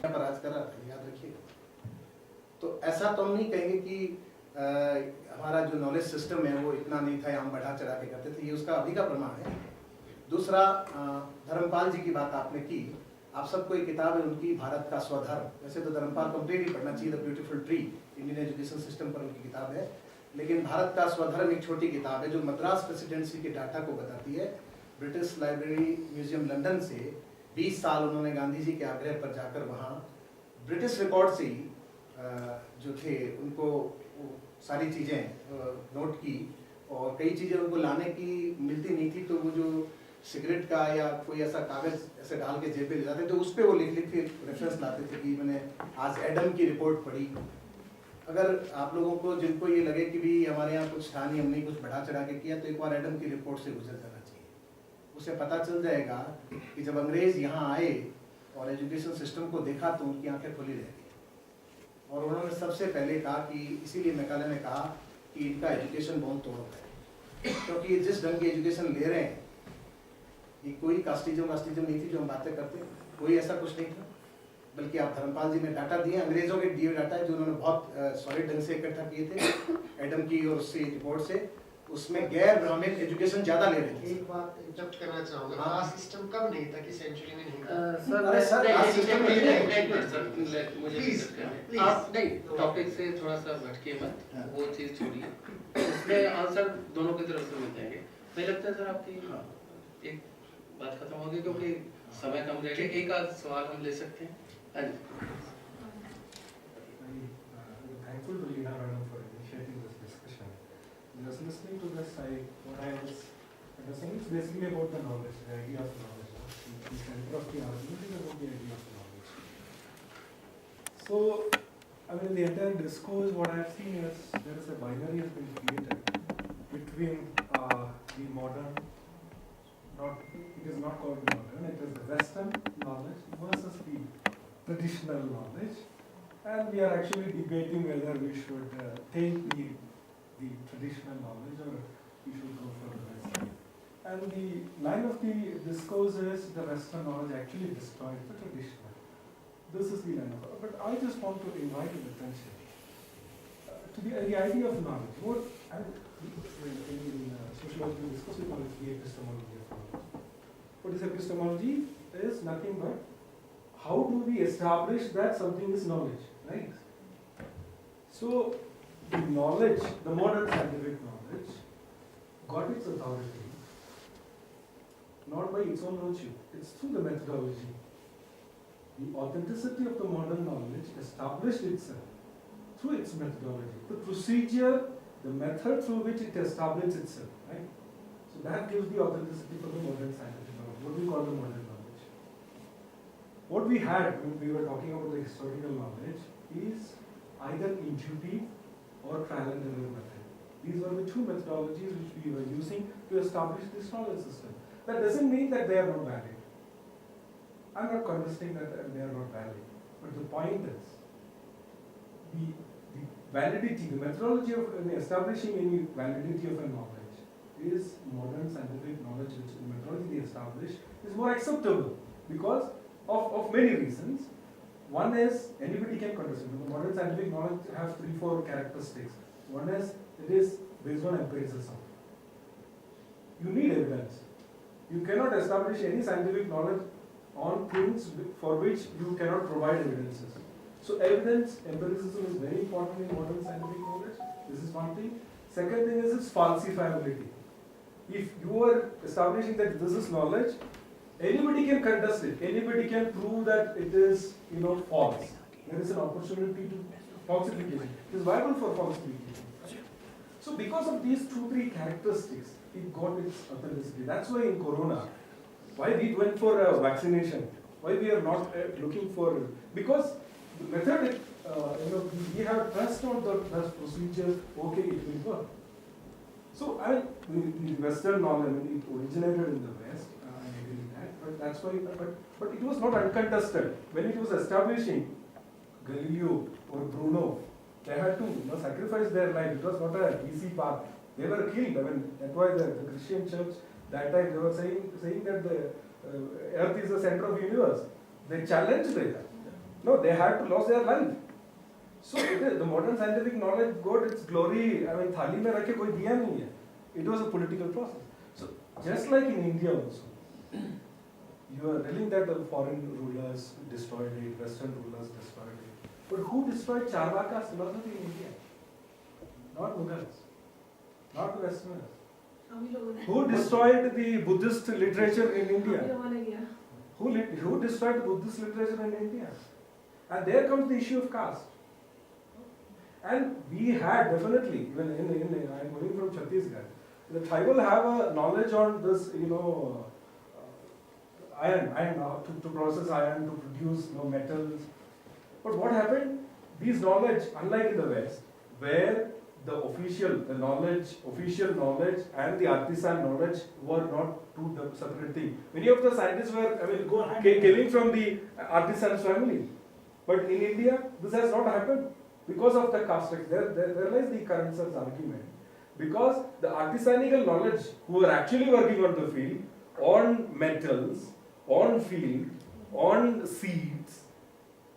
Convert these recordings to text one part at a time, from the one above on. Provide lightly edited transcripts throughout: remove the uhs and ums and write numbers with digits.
पर आज कर रहा था, याद रखिएगा। तो ऐसा तो हम नहीं कहेंगे कि हमारा जो नॉलेज सिस्टम है वो इतना नहीं था, हम बढ़ा चढ़ा के करते थे, ये उसका अभी का प्रमाण है। दूसरा, धर्मपाल जी की बात आपने की, आप सबको एक किताब है उनकी, भारत का स्वधर्म। वैसे तो धर्मपाल को कंप्लीटली पढ़ना चाहिए, the beautiful tree, Indian education system पर उनकी किताब है। लेकिन भारत का स्वधर्म एक छोटी किताब है जो मद्रास प्रेसिडेंसी के डाटा को बताती है। ब्रिटिश लाइब्रेरी म्यूजियम लंदन से 20 साल उन्होंने गांधी जी के आग्रह पर जाकर वहाँ ब्रिटिश रिकॉर्ड से ही जो थे उनको सारी चीज़ें नोट की, और कई चीज़ें उनको लाने की मिलती नहीं थी, तो वो जो सिगरेट का या कोई ऐसा कागज ऐसे डाल के जेब में ले जाते, तो उस पर वो लिख लिख के रेफरेंस लाते थे कि मैंने आज एडम की रिपोर्ट पढ़ी। अगर आप लोगों को जिनको ये लगे कि भी हमारे यहाँ कुछ था नहीं, हमने कुछ बढ़ा चढ़ा के किया, तो एक बार एडम की रिपोर्ट से गुजर जाना चाहिए। उसे पता चल जाएगा कि जब अंग्रेज यहाँ आए और एजुकेशन सिस्टम को देखा तो उनकी आंखें खुली रह गई, और उन्होंने सबसे पहले कहा कि, इसीलिए मैकाले ने कहा कि इनका एजुकेशन बहुत तोड़ है, क्योंकि जिस ढंग की एजुकेशन ले रहे हैं, ये कोई कास्टिज्म नहीं थी जो हम बातें करते, कोई ऐसा कुछ नहीं था। बल्कि आप धर्मपाल जी ने डाटा दिए, अंग्रेजों के दिए डाटा है जो उन्होंने बहुत सॉलिड ढंग से इकट्ठा किए थे एडम की और उससे रिपोर्ट से, उसमें गैर ब्राह्मण एजुकेशन ज्यादा ले रहे थे। एक बात इंटरप्ट करना चाहूंगा, कास्ट सिस्टम कब नहीं था, किस सेंचुरी में नहीं था? सर कास्ट सिस्टम नहीं, मुझे आप नहीं टॉपिक से थोड़ा सा भटके मत, वो चीज छोड़िए, इसमें आंसर दोनों की तरफ से मिल जाएंगे। मुझे लगता है सर आपकी एक बात खत्म होगी क्योंकि समय कम रहेगा, एक आध सवाल हम ले सकते हैं। हाँ जी, thankful to Leena Madam for initiating this discussion. Just listening to this, what I was understanding is basically about the knowledge, the idea of knowledge. The center of the argument is about the idea of knowledge. So, I mean, the entire discourse, what I have seen is there is a binary has been created between the modern, it is not called modern, it is the Western knowledge versus the traditional knowledge. And we are actually debating whether we should take the traditional knowledge or we should go for the Western. And the line of the discourse is the Western knowledge actually destroyed the traditional. This is the line of it. But I just want to invite your attention to the idea of knowledge. In sociological discourse, we call it the epistemology of knowledge. What is epistemology? It is nothing but how do we establish that something is knowledge, right? So, the knowledge, the modern scientific knowledge, got its authority not by its own virtue, it's through the methodology. The authenticity of the modern knowledge established itself through its methodology. The procedure, the method through which it established itself, right? So that gives the authenticity for the modern scientific knowledge, what we call the modern knowledge. What we had when we were talking about the historical knowledge is either intuitive or trial and error method. These were the two methodologies which we were using to establish this knowledge system. That doesn't mean that they are not valid. I'm not contesting that they are not valid. But the point is, the validity, the methodology of establishing any validity of a knowledge is modern scientific knowledge, which the methodology they establish is more acceptable because of many reasons. One is anybody can contest it. Modern scientific knowledge has 3-4 characteristics. One is it is based on empiricism. You need evidence. You cannot establish any scientific knowledge on things for which you cannot provide evidences. So evidence, empiricism is very important in modern scientific knowledge. This is one thing. Second thing is its falsifiability. If you are establishing that this is knowledge, anybody can contest it. Anybody can prove that it is, false. There is an opportunity to falsification. It is viable for falsification. So because of these 2-3 characteristics, it got its authenticity. That's why in Corona, why we went for vaccination, why we are not looking for, because the method, we have trust on the procedure, okay, it will work. So the Western knowledge, it originated in the West, I agree with that, but that's why, but it was not uncontested. When it was establishing Galileo or Bruno, they had to sacrifice their life. It was not a easy path. They were killed. That's why the Christian church, that time they were saying that the earth is the center of the universe. They challenged it. No, they had to lose their life. So the modern scientific knowledge got its glory. I mean, थाली में रखे कोई दिया नहीं है. It was a political process. So just like in India also, you are telling that the foreign rulers destroyed it, Western rulers destroyed it. But who destroyed Charvaka's philosophy in India? Not Mughals, not Westerners. Who destroyed the Buddhist literature in India? Who destroyed Buddhist literature in India? And there comes the issue of caste. And we had definitely, even I'm coming from Chhattisgarh, the tribal have a knowledge on this, iron, to process iron, to produce metals. But what happened? These knowledge, unlike in the West, where the official knowledge and the artisan knowledge were not two separate things. Many of the scientists were, killing from the artisan's family. But in India, this has not happened because of the caste structure. There lies the Karen Singh's argument. Because the artisanical knowledge who were actually working on the field, on metals, on field, on seeds,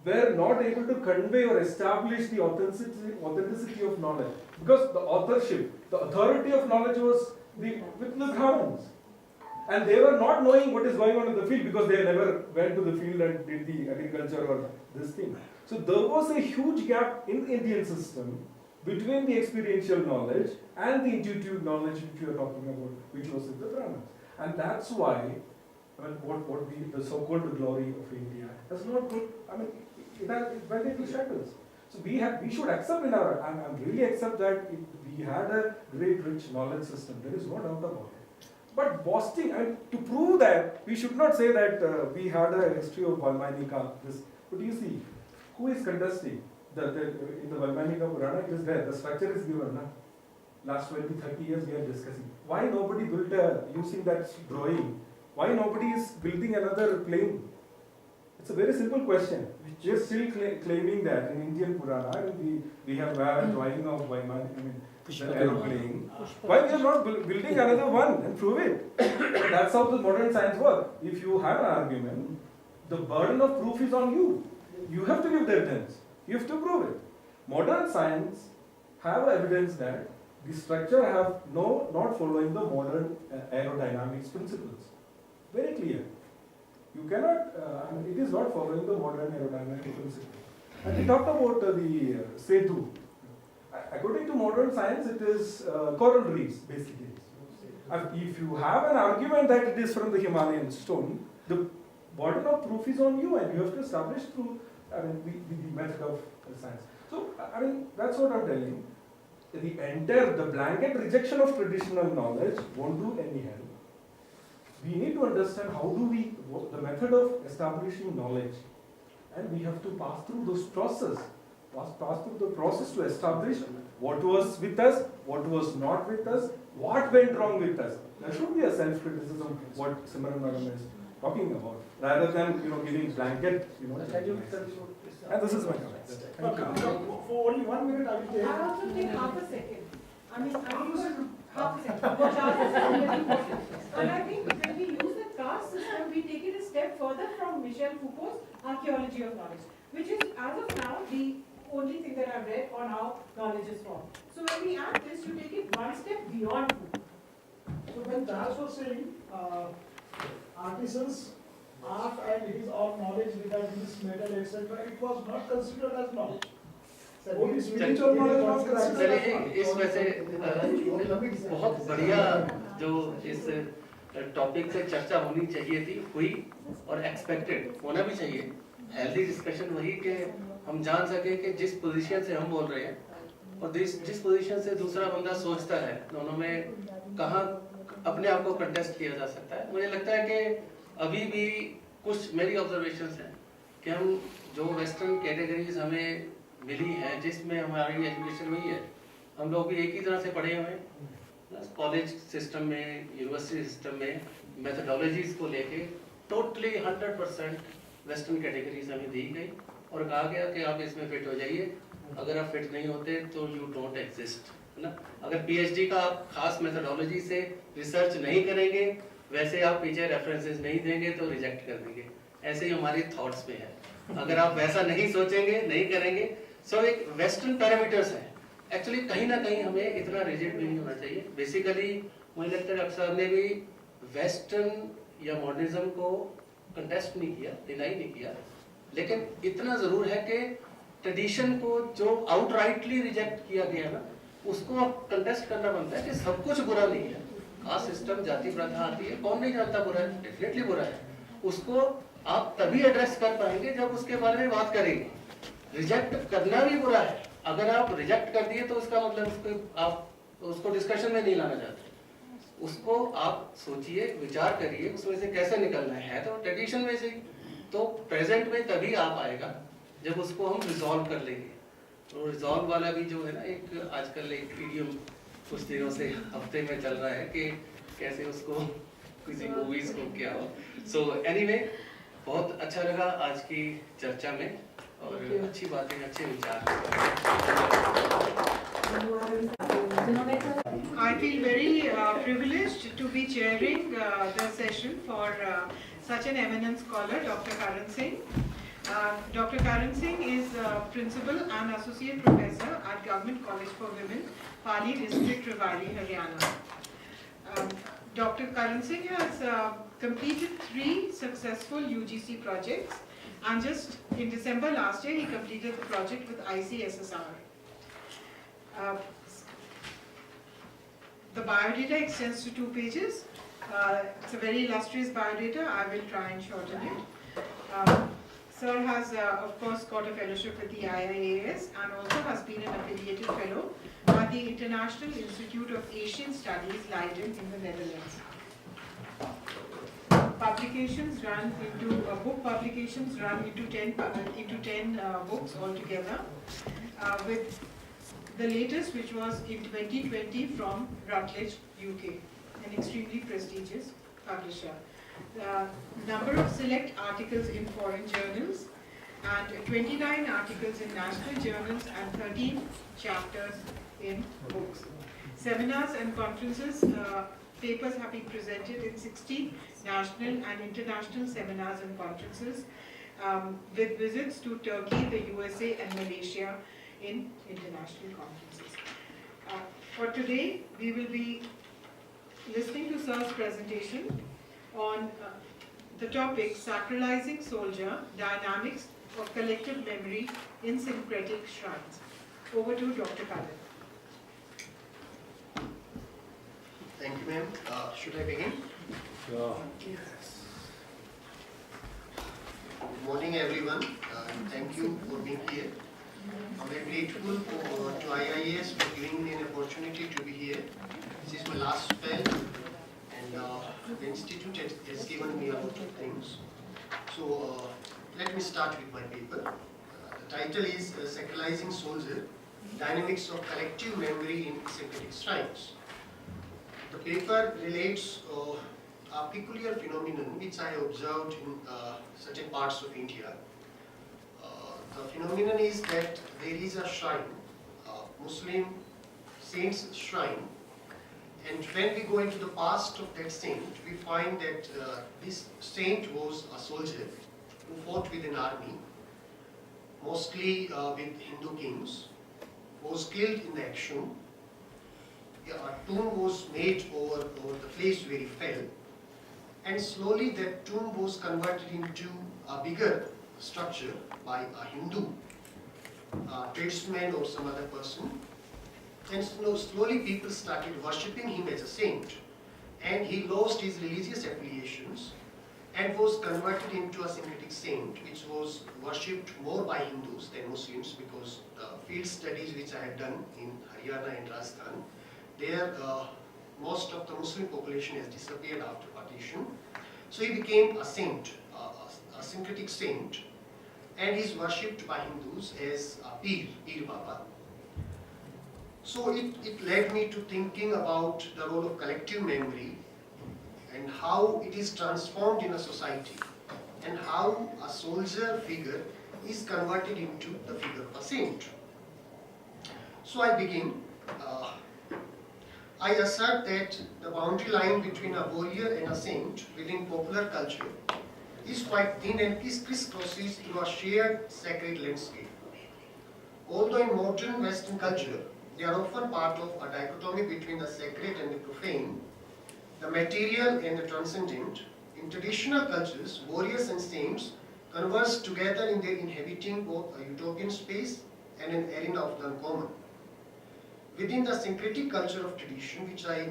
were not able to convey or establish the authenticity of knowledge. Because the authorship, the authority of knowledge was with the Brahmins. And they were not knowing what is going on in the field because they never went to the field and did the agriculture or this thing. So there was a huge gap in the Indian system between the experiential knowledge and the intuitive knowledge which we are talking about, which was in the Brahmins. And that's why the so-called glory of India has not put, it went into shadows. So we should accept and really accept that we had a great rich knowledge system. There is no doubt about it. But boasting, to prove that, we should not say that we had a history of Valmainika. But you see, who is contesting? In the Valmainika Purana, it is there. The structure is given. Last 20-30 years we are discussing. Why nobody built using that drawing? Why nobody is building another plane? It's a very simple question. We are still claiming that in Indian Purana we have a drawing of the aeroplane. Why we are not building another one and prove it? That's how the modern science works. If you have an argument, the burden of proof is on you. You have to give the evidence. You have to prove it. Modern science have evidence that the structure have not following the modern aerodynamics principles. Very clear. You cannot, it is not following the modern aerodynamic principle. And we talked about the Setu. According to modern science, it is coral reefs, basically. If you have an argument that it is from the Himalayan stone, the burden of proof is on you and you have to establish through the method of science. So, that's what I'm telling. The blanket rejection of traditional knowledge won't do any help. We need to understand the method of establishing knowledge, and we have to pass through those process, pass through the process to establish what was with us, what was not with us, what went wrong with us. There should be a self-criticism, what Simran Madam is talking about, rather than giving blanket. And this is my comment. For only 1 minute, I will take. I also take half a second. Half a second. And I think when we use the caste system, we take it a step further from Michel Foucault's archaeology of knowledge, which is, as of now, the only thing that I've read on how knowledge is formed. So when we add this, you take it one step beyond Foucault. So when Charles was saying, artisans' art and his own knowledge regarding this metal, etc., it was not considered as knowledge. Only spiritual knowledge was considered as knowledge. इसमें से बहुत बढ़िया जो इस topic से चर्चा होनी चाहिए थी हुई और एक्सपेक्टेड होना भी चाहिए. हेल्दी डिस्कशन वही कि हम जान सके कि जिस पोजीशन से हम बोल रहे हैं और जिस पोजीशन से दूसरा बंदा सोचता है, दोनों में कहाँ अपने आप को कंटेस्ट किया जा सकता है. मुझे लगता है कि अभी भी कुछ मेरी ऑब्जर्वेशंस हैं कि हम जो वेस्टर्न कैटेगरीज हमें मिली हैं, जिसमें हमारी एजुकेशन वही है, हम लोग भी एक ही तरह से पढ़े हुए हैं कॉलेज सिस्टम में, यूनिवर्सिटी सिस्टम में, मेथडोलॉजीज को लेके टोटली 100% वेस्टर्न कैटेगरीज हमें दी गई और कहा गया कि आप इसमें फिट हो जाइए. अगर आप फिट नहीं होते तो यू डोंट एग्जिस्ट, है ना. अगर पीएचडी का आप खास मेथडोलॉजी से रिसर्च नहीं करेंगे, वैसे आप पीछे रेफरेंसेस नहीं देंगे तो रिजेक्ट कर देंगे. ऐसे ही हमारी थॉट्स में है. अगर आप वैसा नहीं सोचेंगे, नहीं करेंगे, सो एक वेस्टर्न पैरामीटर्स है। एक्चुअली कहीं ना कहीं हमें इतना रिजिड भी नहीं होना चाहिए। बेसिकली मुझे लगता है डॉक्टर साहब ने भी वेस्टर्न या मॉडर्निज्म को कंटेस्ट नहीं किया, डिनाई नहीं किया, लेकिन इतना जरूर है कि ट्रेडिशन को जो आउटराइटली रिजेक्ट किया गया ना, उसको अब कंटेस्ट करना बनता है कि सब कुछ बुरा नहीं है। कास्ट सिस्टम, जाति प्रथा आती है, कौन नहीं जानता बुरा है, डेफिनेटली बुरा है। उसको आप तभी एड्रेस कर पाएंगे जब उसके बारे में बात करेंगे। रिजेक्ट करना भी बुरा है, अगर आप रिजेक्ट कर दिए तो उसका मतलब आप उसको डिस्कशन में नहीं लाना चाहते। उसको आप सोचिए, विचार करिए, उसमें से कैसे निकलना है। तो ट्रेडिशन में से तो प्रेजेंट में तभी आ पाएगा जब उसको हम रिजॉल्व कर लेंगे। तो रिजॉल्व वाला भी जो है ना, एक आजकल एक इडियम कुछ दिनों से हफ्ते में चल रहा है कि कैसे उसको किसी मूवीज को क्या हो। सो एनीवे, बहुत अच्छा लगा आज की चर्चा में, और अच्छी बातें, अच्छे विचार। I feel very privileged to be chairing the session for such an eminent scholar, Dr. Karen Singh. Dr. Karen Singh is Principal and Associate Professor at Government College for Women, Pali District, Rewari, Haryana. Dr. Karen Singh has completed 3 successful UGC projects, and just in December last year he completed the project with ICSSR. The biodata extends to 2 pages. It's a very illustrious biodata. I will try and shorten it. Sir has, of course, got a fellowship with the IIAS and also has been an affiliated fellow at the International Institute of Asian Studies, Leiden, in the Netherlands. Publications run into book publications run into 10 books altogether, with the latest, which was in 2020 from Routledge, UK, an extremely prestigious publisher. Number of select articles in foreign journals, and 29 articles in national journals, and 13 chapters in books. Seminars and conferences, papers have been presented in 60 national and international seminars and conferences, with visits to Turkey, the USA and Malaysia in international conferences. For today, we will be listening to Sir's presentation on the topic Sacralizing Soldier, Dynamics of Collective Memory in Syncretic Shrines. Over to Dr. Karen. Thank you, ma'am. Should I begin? Yes. Good morning, everyone. Thank you for being here. I'm very grateful to IIAS for giving me an opportunity to be here. This is my last spell, and the institute has given me a lot of things. So let me start with my paper. The title is Sacralizing Soldier, Dynamics of Collective Memory in Syncretic Shrines. The paper relates a peculiar phenomenon which I observed in certain parts of India. The phenomenon is that there is a shrine, a Muslim saint's shrine, and when we go into the past of that saint, we find that this saint was a soldier who fought with an army, mostly with Hindu kings, was killed in the action. A tomb was made over the place where he fell, and slowly that tomb was converted into a bigger structure by a Hindu tradesman or some other person, and slowly people started worshipping him as a saint, and he lost his religious affiliations and was converted into a syncretic saint, which was worshipped more by Hindus than Muslims, because the field studies which I had done in Haryana and Rajasthan, there most of the Muslim population has disappeared after partition. So he became a saint, a syncretic saint, and is worshipped by Hindus as a Pir Baba. So it led me to thinking about the role of collective memory and how it is transformed in a society, and how a soldier figure is converted into the figure of a saint. So I begin. I assert that the boundary line between a warrior and a saint within popular culture is quite thin and crisscrosses through a shared sacred landscape. Although in modern Western culture, they are often part of a dichotomy between the sacred and the profane, the material and the transcendent, in traditional cultures, warriors and saints converse together in their inhabiting both a utopian space and an arena of the uncommon. Within the syncretic culture of tradition, which I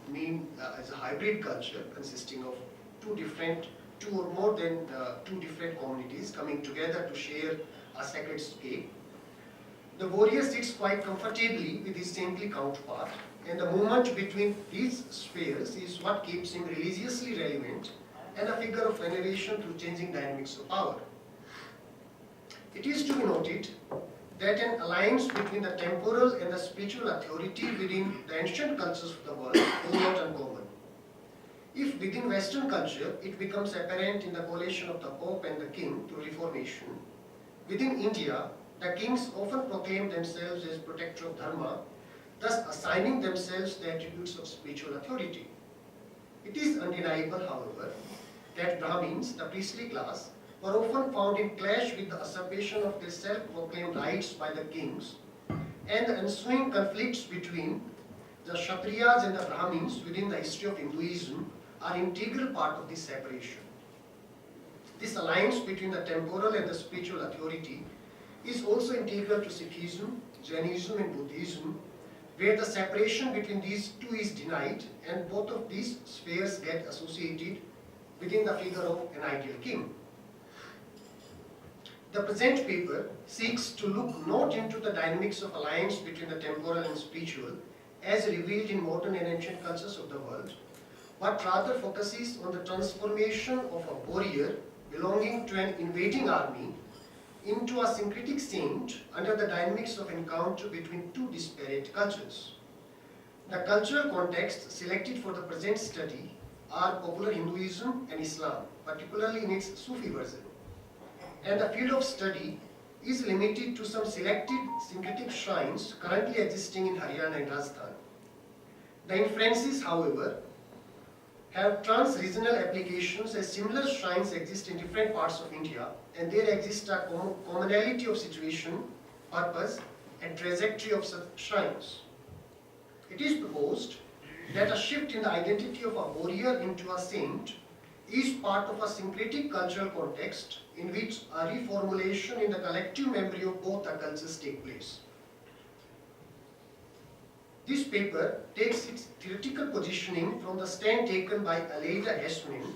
mean as a hybrid culture consisting of two or more than two different communities coming together to share a sacred scape, the warrior sits quite comfortably with his saintly counterpart, and the movement between these spheres is what keeps him religiously relevant and a figure of veneration through changing dynamics of power. It is to be noted that an alliance between the temporal and the spiritual authority within the ancient cultures of the world is not uncommon. If within Western culture it becomes apparent in the coalition of the Pope and the King through Reformation, within India the kings often proclaim themselves as protector of Dharma, thus assigning themselves the attributes of spiritual authority. It is undeniable, however, that Brahmins, the priestly class, were often found in clash with the usurpation of their self-proclaimed rights by the kings, and the ensuing conflicts between the Kshatriyas and the Brahmins within the history of Hinduism are an integral part of this separation. This alliance between the temporal and the spiritual authority is also integral to Sikhism, Jainism and Buddhism, where the separation between these two is denied and both of these spheres get associated within the figure of an ideal king. The present paper seeks to look not into the dynamics of alliance between the temporal and spiritual as revealed in modern and ancient cultures of the world, but rather focuses on the transformation of a warrior belonging to an invading army into a syncretic saint under the dynamics of encounter between two disparate cultures. The cultural context selected for the present study are popular Hinduism and Islam, particularly in its Sufi version. And the field of study is limited to some selected syncretic shrines currently existing in Haryana and Rajasthan. The inferences, however, have trans-regional applications as similar shrines exist in different parts of India, and there exists a commonality of situation, purpose and trajectory of such shrines. It is proposed that a shift in the identity of a warrior into a saint is part of a syncretic cultural context in which a reformulation in the collective memory of both the cultures take place. This paper takes its theoretical positioning from the stand taken by Aleida Hesman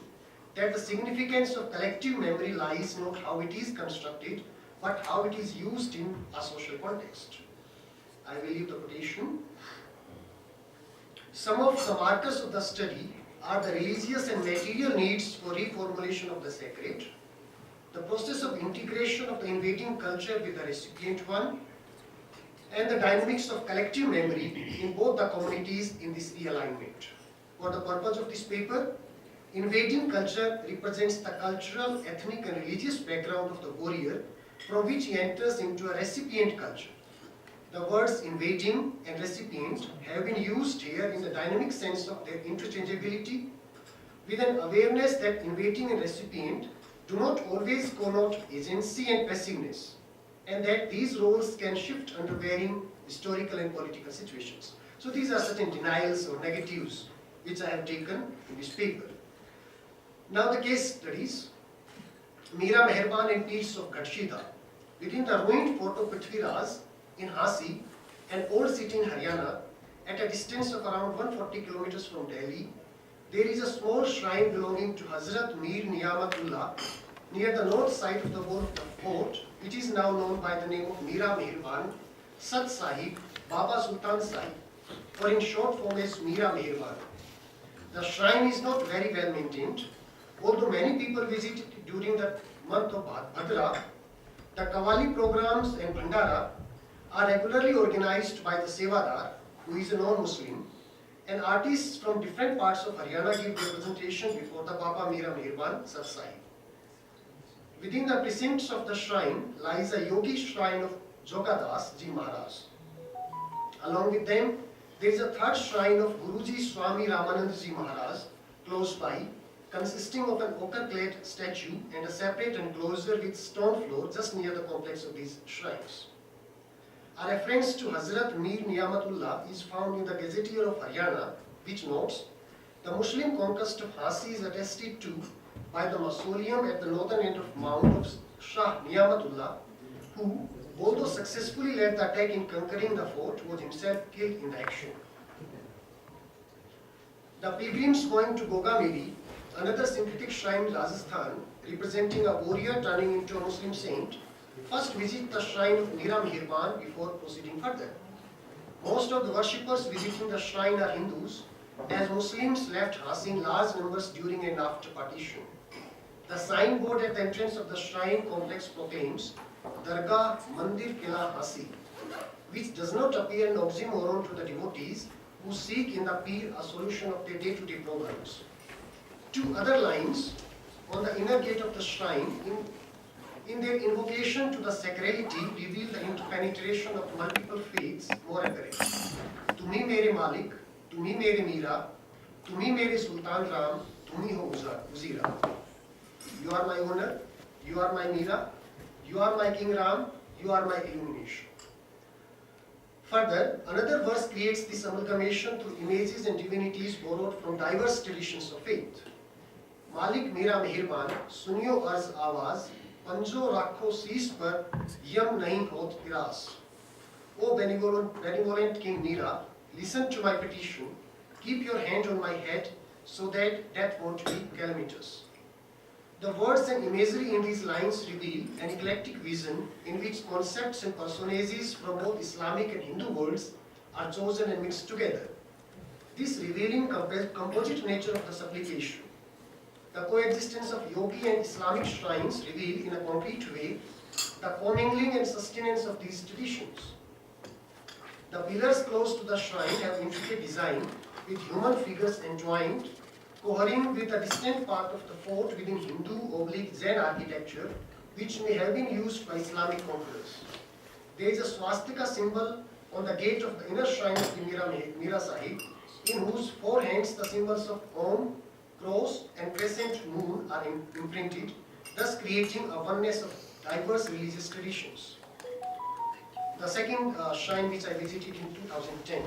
that the significance of collective memory lies not how it is constructed, but how it is used in a social context. I will leave the quotation. Some of the markers of the study are the religious and material needs for reformulation of the sacred, the process of integration of the invading culture with the recipient one, and the dynamics of collective memory in both the communities in this realignment. For the purpose of this paper, invading culture represents the cultural, ethnic and religious background of the warrior from which he enters into a recipient culture. The words invading and recipient have been used here in the dynamic sense of their interchangeability, with an awareness that invading and recipient do not always connote agency and passiveness, and that these roles can shift under varying historical and political situations. So these are certain denials or negatives which I have taken in this paper. Now the case studies. Mira Meherban and Peace of Gadshida. Within the ruined fort of Prithviraj in Hasi, an old city in Haryana, at a distance of around 140 kilometers from Delhi, there is a small shrine belonging to Hazrat Mir Niyamatullah near the north side of the wall of the fort, which is now known by the name of Mira Meherban, Sat Sahib, Baba Sultan Sahib, or in short form as Mira Meherban. The shrine is not very well maintained, although many people visit it during the month of Bhadra. The Qawwali programs and Bhandara are regularly organized by the Sevadar, who is a non-Muslim, and artists from different parts of Haryana give their presentation before the Baba Mira Meherban Sat Sahib. Within the precincts of the shrine lies a yogi shrine of Jogadas Ji Maharaj. Along with them, there is a third shrine of Guruji Swami Ramanand Ji Maharaj close by, consisting of an ochre-clad statue and a separate enclosure with stone floor just near the complex of these shrines. A reference to Hazrat Mir Niyamatullah is found in the Gazetteer of Haryana, which notes, the Muslim conquest of Hasi is attested to by the mausoleum at the northern end of Mount of Shah Niyamatullah, who, although successfully led the attack in conquering the fort, was himself killed in the action. The pilgrims going to Gogameri, another syncretic shrine in Rajasthan, representing a warrior turning into a Muslim saint, first visit the shrine of Mira Mehirban before proceeding further. Most of the worshippers visiting the shrine are Hindus, as Muslims left Hasi in large numbers during and after partition. The signboard at the entrance of the shrine complex proclaims Dargah Mandir Kila Hasi, which does not appear an oxymoron to the devotees who seek in the Pir a solution of their day-to-day problems. Two other lines on the inner gate of the shrine in their invocation to the sacrality reveal the interpenetration of multiple faiths more apparent. Tumhi mere Malik, Tumhi mere Mira, Tumhi mere Sultan Ram, Tumhi ho Uzira. You are my owner, you are my Mira, you are my King Ram, you are my illumination. Further, another verse creates this amalgamation through images and divinities borrowed from diverse traditions of faith. Malik Mera Mehirban, Sunyo Arz Awaz, Panjo Rakho Sees Par, Yam Nahi Hot Piras. O benevolent King Mira, listen to my petition, keep your hand on my head so that death won't be calamitous. The words and imagery in these lines reveal an eclectic vision in which concepts and personages from both Islamic and Hindu worlds are chosen and mixed together. This revealing composite nature of the supplication, the coexistence of yogi and Islamic shrines reveal in a concrete way the commingling and sustenance of these traditions. The pillars close to the shrine have intricate design with human figures entwined, cohering with a distant part of the fort within Hindu/Zen architecture, which may have been used by Islamic conquerors. There is a swastika symbol on the gate of the inner shrine of the Mira Sahib, in whose four hands the symbols of Om, cross and crescent moon are imprinted, thus creating a oneness of diverse religious traditions. The second shrine which I visited in 2010,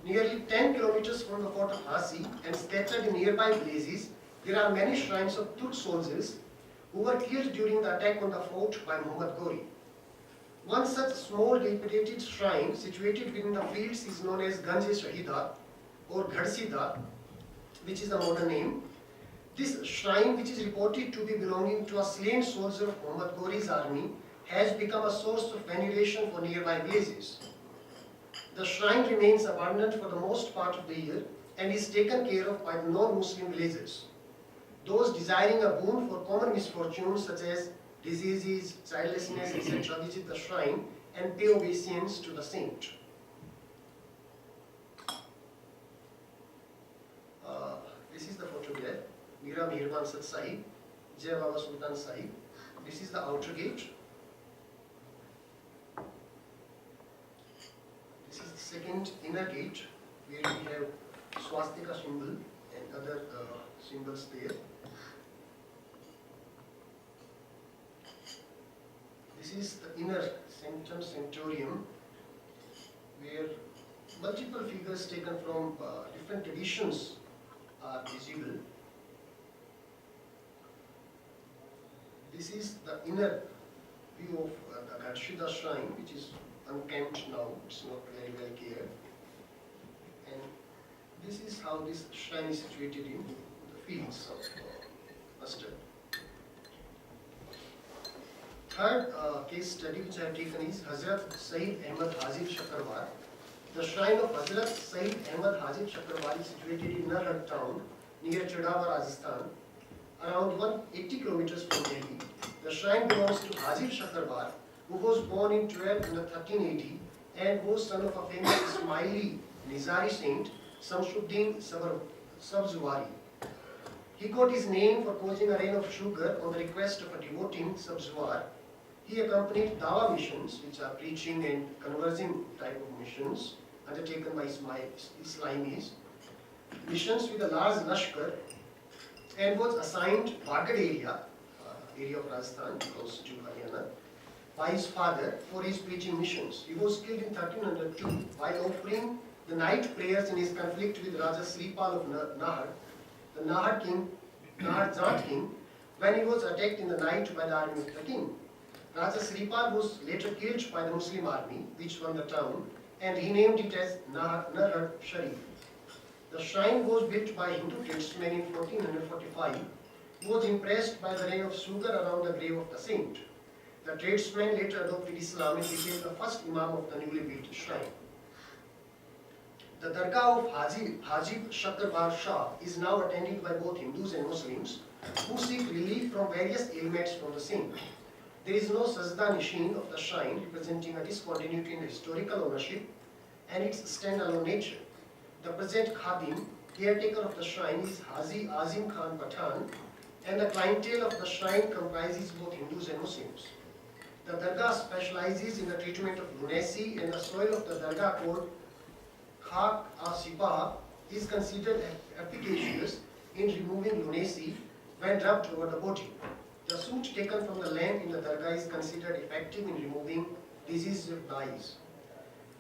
nearly 10 kilometers from the fort of Hasi and scattered in nearby villages, there are many shrines of Turk soldiers who were killed during the attack on the fort by Muhammad Ghori. One such small dilapidated shrine situated within the fields is known as Ganj-e-Shahida or Ghadsidha, which is the modern name. This shrine, which is reported to be belonging to a slain soldier of Muhammad Ghori's army, has become a source of veneration for nearby villages. The shrine remains abandoned for the most part of the year and is taken care of by the non-Muslim villagers. Those desiring a boon for common misfortunes such as diseases, childlessness, etc. visit the shrine and pay obeisance to the saint. This is the photograph, Mira Mehirban Sat Sahib, Jai Baba Sultan Sahib. This is the outer gate. This is the second inner gate where we have swastika symbol and other symbols there. This is the inner sanctum sanctorium where multiple figures taken from different traditions are visible. This is the inner view of the Ghadsidha shrine, which is unkempt now, it's not very well clear. And this is how this shrine is situated in the fields of mustard. Third case study which I have taken is Hazrat Sayyid Ahmad Hazib Shakarwar. The shrine of Hazrat Sayyid Ahmad Hazib Shakarwar is situated in Narhad town near Chadawa, Rajasthan, around 180 kilometers from Delhi. The shrine belongs to Hazib Shakarwar, who was born in 1380 and was son of a famous Ismaili Nizari saint, Samshuddin Sabzuwari. He got his name for causing a rain of sugar on the request of a devotee, Sabzuwar. He accompanied Dawa missions, which are preaching and conversing type of missions, undertaken by Islamists, missions with a large lashkar, and was assigned Bagad area of Rajasthan, close to Haryana, by his father for his preaching missions. He was killed in 1302 while offering the night prayers in his conflict with Raja Sripal of Nahar, the Nahar Jat king, when he was attacked in the night by the army of the king. Raja Sripal was later killed by the Muslim army, which won the town, and renamed it as Nahar Sharif. The shrine was built by Hindu tradesmen in 1445, who was impressed by the ray of sugar around the grave of the saint. The tradesmen later adopted Islam and became the first imam of the newly built shrine. The Dargah of Haji Shakarbar Shah is now attended by both Hindus and Muslims who seek relief from various ailments from the saint. There is no Sajda Nishin of the shrine, representing a discontinuity in historical ownership and its standalone nature. The present Khadim, caretaker of the shrine, is Haji Azim Khan Pathan, and the clientele of the shrine comprises both Hindus and Muslims. The Dargah specializes in the treatment of lunacy, and the soil of the Dargah called Khak Sipah is considered efficacious in removing lunacy when rubbed over the body. The soot taken from the land in the Dargah is considered effective in removing diseases of the eyes.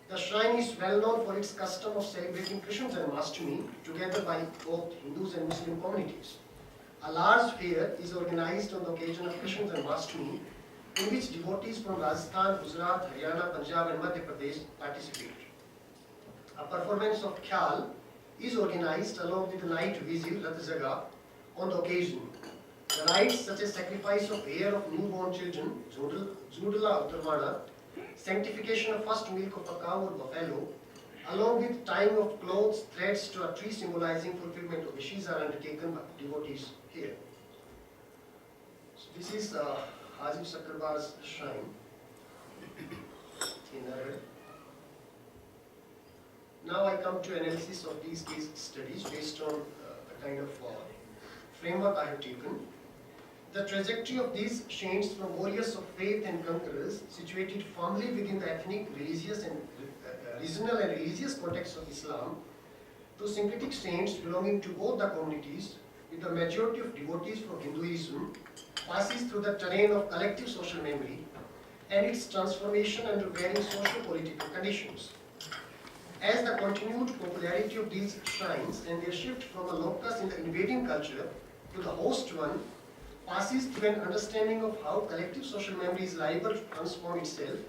The shrine is well known for its custom of celebrating Krishna Janmashtami together by both Hindus and Muslim communities. A large fair is organized on the occasion of Krishna Janmashtami, in which devotees from Rajasthan, Gujarat, Haryana, Punjab and Madhya Pradesh participate. A performance of Khyal is organized along with the night vigil Rat Jaga on the occasion. The rites such as sacrifice of hair of newborn children, Judala Uttarvana, sanctification of first milk of a cow or buffalo, along with tying of clothes, threads to a tree symbolizing fulfillment of wishes are undertaken by devotees here. So this is Haji Shakarbar's shrine in Narad. Now I come to analysis of these case studies based on the kind of framework I have taken. The trajectory of these saints from warriors of faith and conquerors situated firmly within the ethnic, religious and regional and religious context of Islam to syncretic saints belonging to both the communities with the majority of devotees from Hinduism passes through the terrain of collective social memory and its transformation under varying socio-political conditions. As the continued popularity of these shrines and their shift from a locus in the invading culture to the host one passes through an understanding of how collective social memory is liable to transform itself,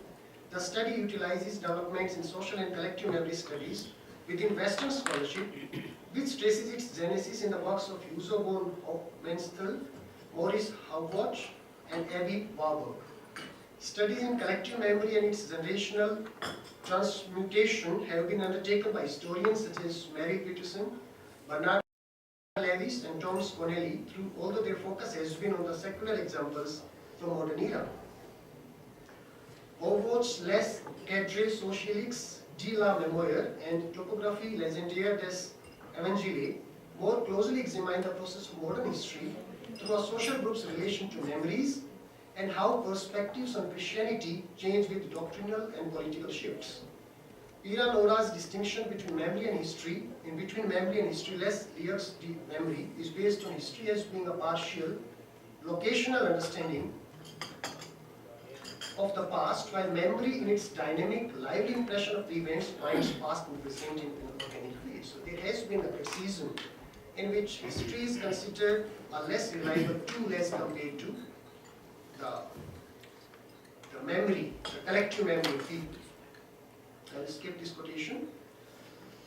the study utilizes developments in social and collective memory studies within Western scholarship, which traces its genesis in the works of Yuzo von Menstl, Maurice Haupt, and Abby Warburg. Studies in collective memory and its generational transmutation have been undertaken by historians such as Mary Peterson, Bernard Lewis, and Thomas Connelly, although their focus has been on the secular examples from modern era. Overwatch Les Cadre Socialix de la Mémoire and Topographie Légendaire des Évangiles more closely examine the process of modern history through a social group's relation to memories and how perspectives on Christianity change with doctrinal and political shifts. Pira Nora's distinction between memory and history, in between memory and historyless layers de memory, is based on history as being a partial, locational understanding of the past, while memory in its dynamic, lively impression of the events finds past and present in an organic way. So there has been a criticism in which history is considered a less reliable tool as compared to the memory, the collective memory field. I will skip this quotation.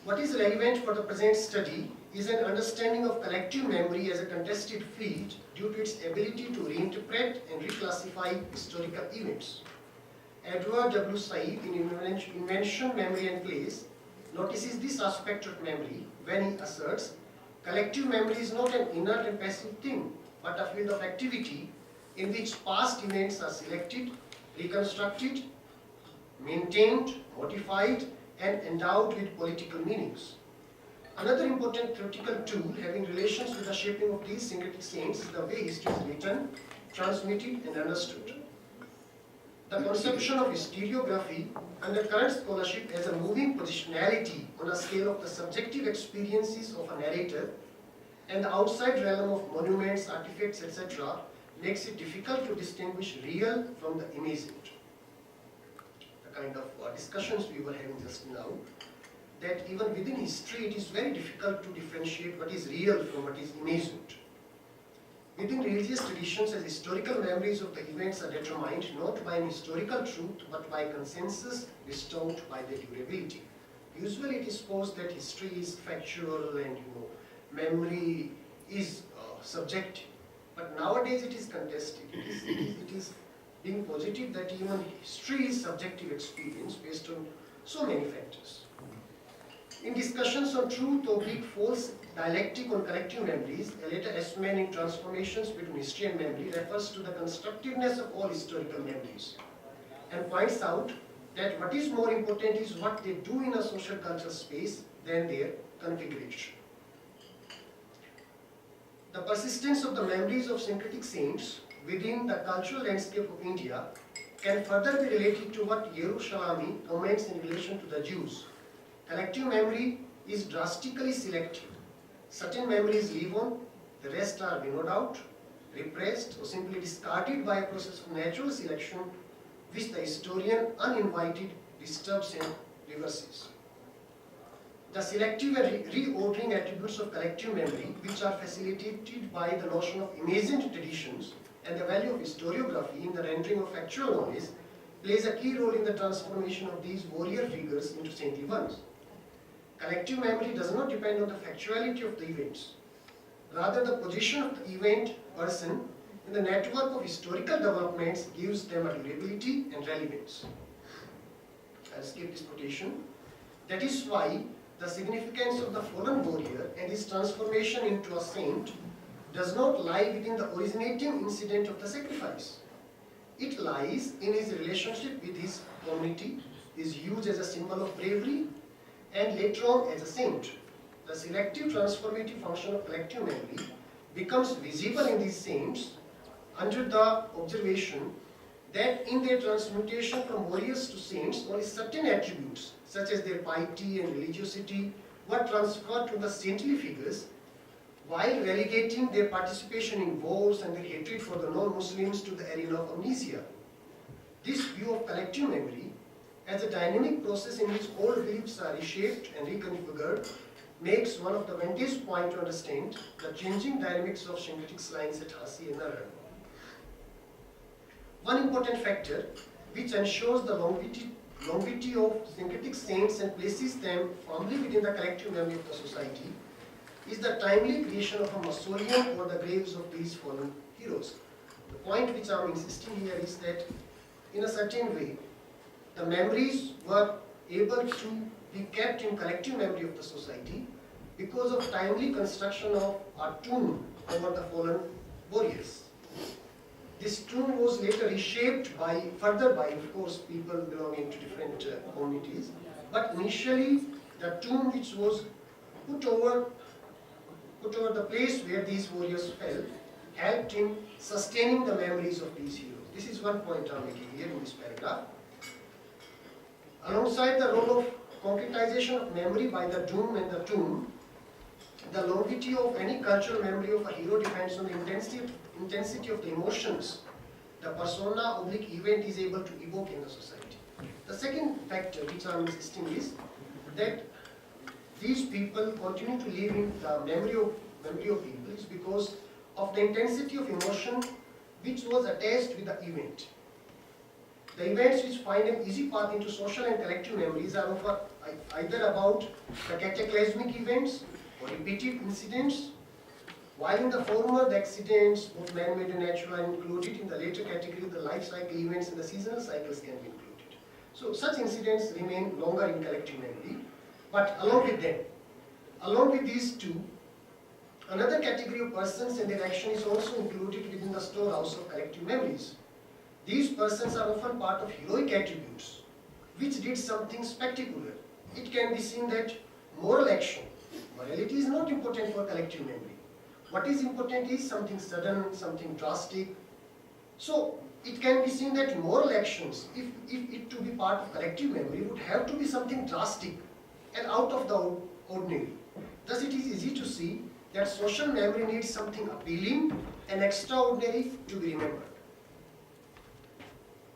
What is relevant for the present study is an understanding of collective memory as a contested field due to its ability to reinterpret and reclassify historical events. Edward W. Said in Invention, Memory and Place notices this aspect of memory when he asserts collective memory is not an inert and passive thing, but a field of activity in which past events are selected, reconstructed, maintained, modified, and endowed with political meanings. Another important theoretical tool having relations with the shaping of these syncretic saints is the way history is written, transmitted, and understood. The conception of historiography under current scholarship as a moving positionality on a scale of the subjective experiences of a narrator And the outside realm of monuments, artifacts, etc. makes it difficult to distinguish real from the imagined. The kind of discussions we were having just now, that even within history it is very difficult to differentiate what is real from what is imagined. Within religious traditions, as historical memories of the events are determined not by an historical truth but by consensus bestowed by their durability. Usually it is supposed that history is factual and memory is subjective. But nowadays it is contested. It is being posited that even history is subjective experience based on so many factors. In discussions on truth or false dialectic on collective memories, a later estimating transformations between history and memory refers to the constructiveness of all historical memories and points out that what is more important is what they do in a social cultural space than their configuration. The persistence of the memories of syncretic saints within the cultural landscape of India can further be related to what Yerushalmi comments in relation to the Jews. Collective memory is drastically selective. Certain memories live on, the rest are winnowed out, repressed, or simply discarded by a process of natural selection which the historian uninvited disturbs and reverses. The selective and reordering attributes of collective memory, which are facilitated by the notion of imagined traditions and the value of historiography in the rendering of factual knowledge, plays a key role in the transformation of these warrior figures into saintly ones. Collective memory does not depend on the factuality of the events. Rather, the position of the event person in the network of historical developments gives them a durability and relevance. I'll skip this quotation. That is why the significance of the fallen warrior and his transformation into a saint does not lie within the originating incident of the sacrifice. It lies in his relationship with his community, his use as a symbol of bravery, and later on as a saint. The selective transformative function of collective memory becomes visible in these saints under the observation that in their transmutation from warriors to saints, only certain attributes, such as their piety and religiosity, were transferred to the saintly figures, while relegating their participation in wars and their hatred for the non-Muslims to the arena of amnesia. This view of collective memory, as a dynamic process in which old beliefs are reshaped and reconfigured, makes one of the vantage points to understand the changing dynamics of syncretic lines at Hasi and Naran. One important factor which ensures the longevity of syncretic saints and places them firmly within the collective memory of the society is the timely creation of a mausoleum for the graves of these fallen heroes. The point which I am insisting here is that in a certain way, the memories were able to be kept in collective memory of the society because of timely construction of a tomb over the fallen warriors. This tomb was later reshaped further by, of course, people belonging to different communities. But initially, the tomb which was put over the place where these warriors fell helped in sustaining the memories of these heroes. This is one point I am making here in this paragraph. Alongside the role of concretization of memory by the doom and the tomb, the longevity of any cultural memory of a hero depends on the intensity of the emotions the persona/event is able to evoke in the society. The second factor which I am insisting is that these people continue to live in the memory of people is because of the intensity of emotion which was attached with the event. The events which find an easy path into social and collective memories are either about the cataclysmic events or repeated incidents, while in the former the accidents, both man-made and natural, are included. In the later category, the life cycle events and the seasonal cycles can be included. So such incidents remain longer in collective memory, but along with these two, another category of persons and their action is also included within the storehouse of collective memories. These persons are often part of heroic attributes, which did something spectacular. It can be seen that moral action, morality is not important for collective memory. What is important is something sudden, something drastic. So it can be seen that moral actions, if it to be part of collective memory, would have to be something drastic and out of the ordinary. Thus it is easy to see that social memory needs something appealing and extraordinary to be remembered.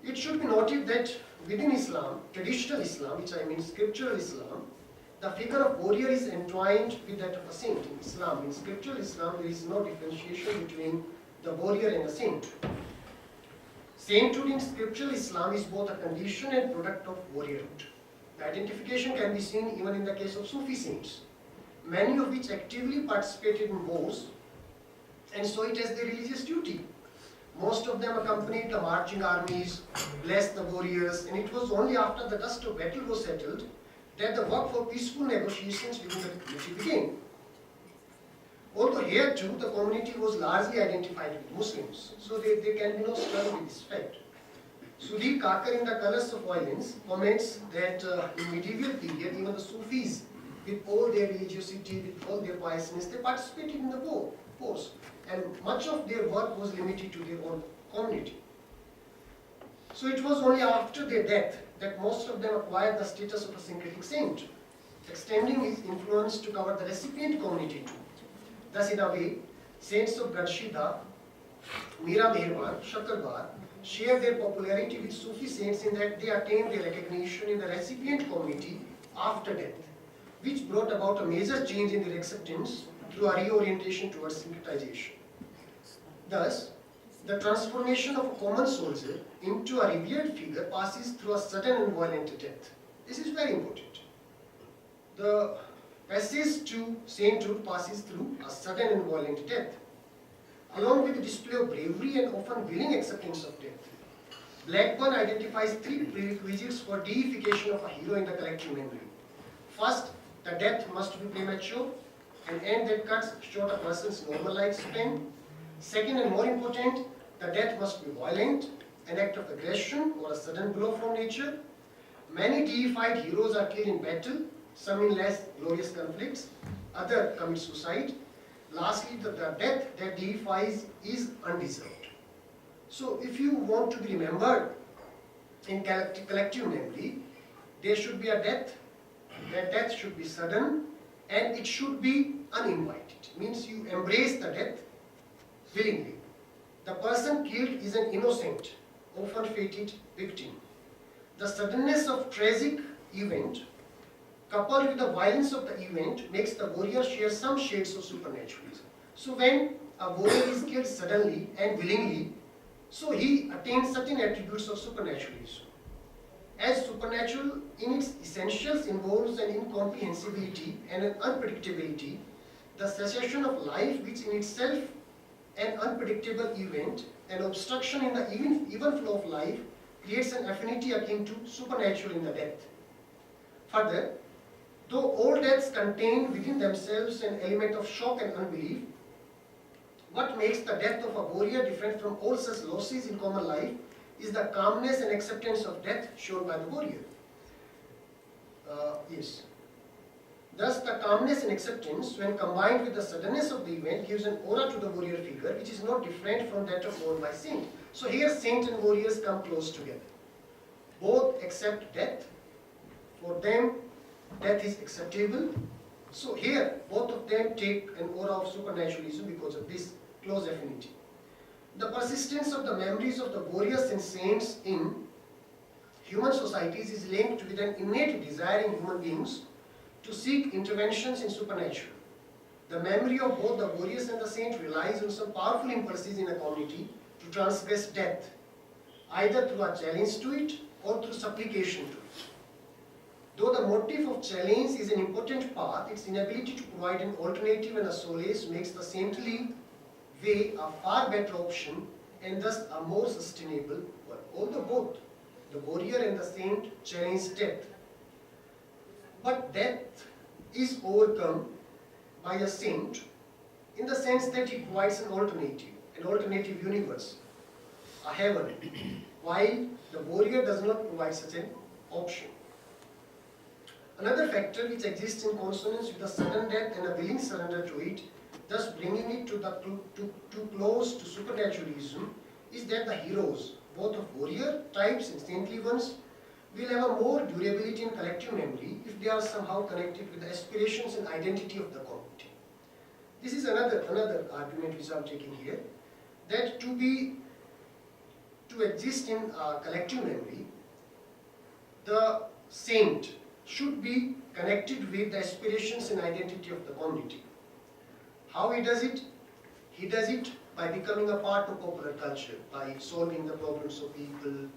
It should be noted that within Islam, traditional Islam, which I mean scriptural Islam, the figure of warrior is entwined with that of a saint. In Islam, in scriptural Islam, there is no differentiation between the warrior and a saint. Sainthood in scriptural Islam is both a condition and product of warriorhood. The identification can be seen even in the case of Sufi saints, many of which actively participated in wars and saw it as their religious duty. Most of them accompanied the marching armies, blessed the warriors, and it was only after the dust of battle was settled that the work for peaceful negotiations within the community began. Although here too, the community was largely identified with Muslims, so there can be no struggle with this fact. Sudhir Kakar in The Colors of Violence comments that in medieval period, even the Sufis, with all their religiosity, with all their piousness, they participated in the wars, and much of their work was limited to their own community. So it was only after their death that most of them acquired the status of a syncretic saint, extending his influence to cover the recipient community too. Thus, in a way, saints of Gadshida, Mira Meherban, Shakarbar share their popularity with Sufi saints in that they attained their recognition in the recipient community after death, which brought about a major change in their acceptance through a reorientation towards syncretization. Thus, the transformation of a common soldier into a revered figure passes through a sudden and violent death. This is very important. The passage to sainthood passes through a sudden and violent death, along with the display of bravery and often willing acceptance of death. Blackburn identifies three prerequisites for deification of a hero in the collective memory. First, the death must be premature, an end that cuts short a person's normal lifespan. Second, and more important, the death must be violent, an act of aggression or a sudden blow from nature. Many deified heroes are killed in battle, some in less glorious conflicts, others commit suicide. Lastly, the death that deifies is undeserved. So if you want to be remembered in collective memory, there should be a death. That death should be sudden and it should be uninvited. Means you embrace the death willingly. The person killed is an innocent, often fated victim. The suddenness of tragic event coupled with the violence of the event makes the warrior share some shades of supernaturalism. So when a warrior is killed suddenly and willingly, so he attains certain attributes of supernaturalism. As supernatural in its essentials involves an incomprehensibility and an unpredictability, the cessation of life, which in itself an unpredictable event, an obstruction in the even flow of life, creates an affinity akin to supernatural in the death. Further, though all deaths contain within themselves an element of shock and unbelief, what makes the death of a warrior different from all such losses in common life is the calmness and acceptance of death shown by the warrior. Thus, the calmness and acceptance, when combined with the suddenness of the event, gives an aura to the warrior figure which is not different from that of known by saint. So here saint and warriors come close together. Both accept death. For them, death is acceptable. So here, both of them take an aura of supernaturalism because of this close affinity. The persistence of the memories of the warriors and saints in human societies is linked with an innate desire in human beings to seek interventions in supernatural. The memory of both the warriors and the saint relies on some powerful impulses in a community to transgress death, either through a challenge to it or through supplication to it. Though the motive of challenge is an important part, its inability to provide an alternative and a solace makes the saintly way a far better option and thus a more sustainable one. Although both the warrior and the saint challenge death, but death is overcome by a saint in the sense that he provides an alternative universe, a heaven, while the warrior does not provide such an option. Another factor which exists in consonance with the sudden death and a willing surrender to it, thus bringing it too close to supernaturalism, is that the heroes, both of warrior types and saintly ones, will have a more durability in collective memory if they are somehow connected with the aspirations and identity of the community. This is another argument which I am taking here, that to exist in collective memory, the saint should be connected with the aspirations and identity of the community. How he does it? He does it by becoming a part of popular culture, by solving the problems of people.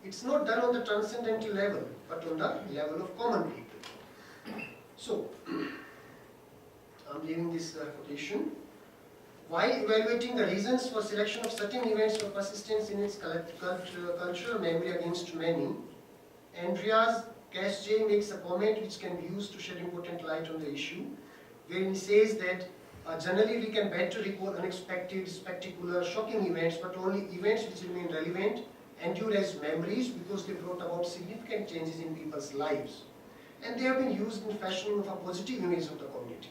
It's not done on the transcendental level, but on the level of common people. So, I'm leaving this quotation. While evaluating the reasons for selection of certain events for persistence in its cultural memory against many, Andreas Kasje makes a comment which can be used to shed important light on the issue, wherein he says that generally we can better recall unexpected, spectacular, shocking events, but only events which remain relevant, endure as memories because they brought about significant changes in people's lives. And they have been used in fashioning of a positive image of the community.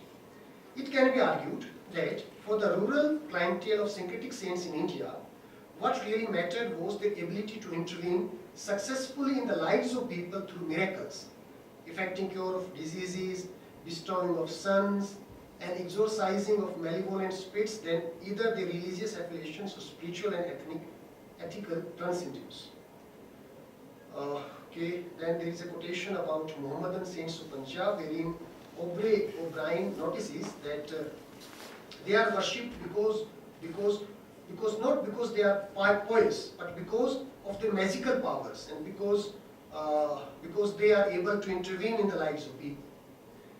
It can be argued that for the rural clientele of syncretic saints in India, what really mattered was their ability to intervene successfully in the lives of people through miracles, effecting cure of diseases, bestowing of sons, and exorcising of malevolent spirits than either their religious affiliations or spiritual and ethical transcendence. Okay, then there is a quotation about Mohammedan saints of Punjab, wherein O'Brien notices that they are worshipped not because they are pious, but because of their magical powers and because they are able to intervene in the lives of people.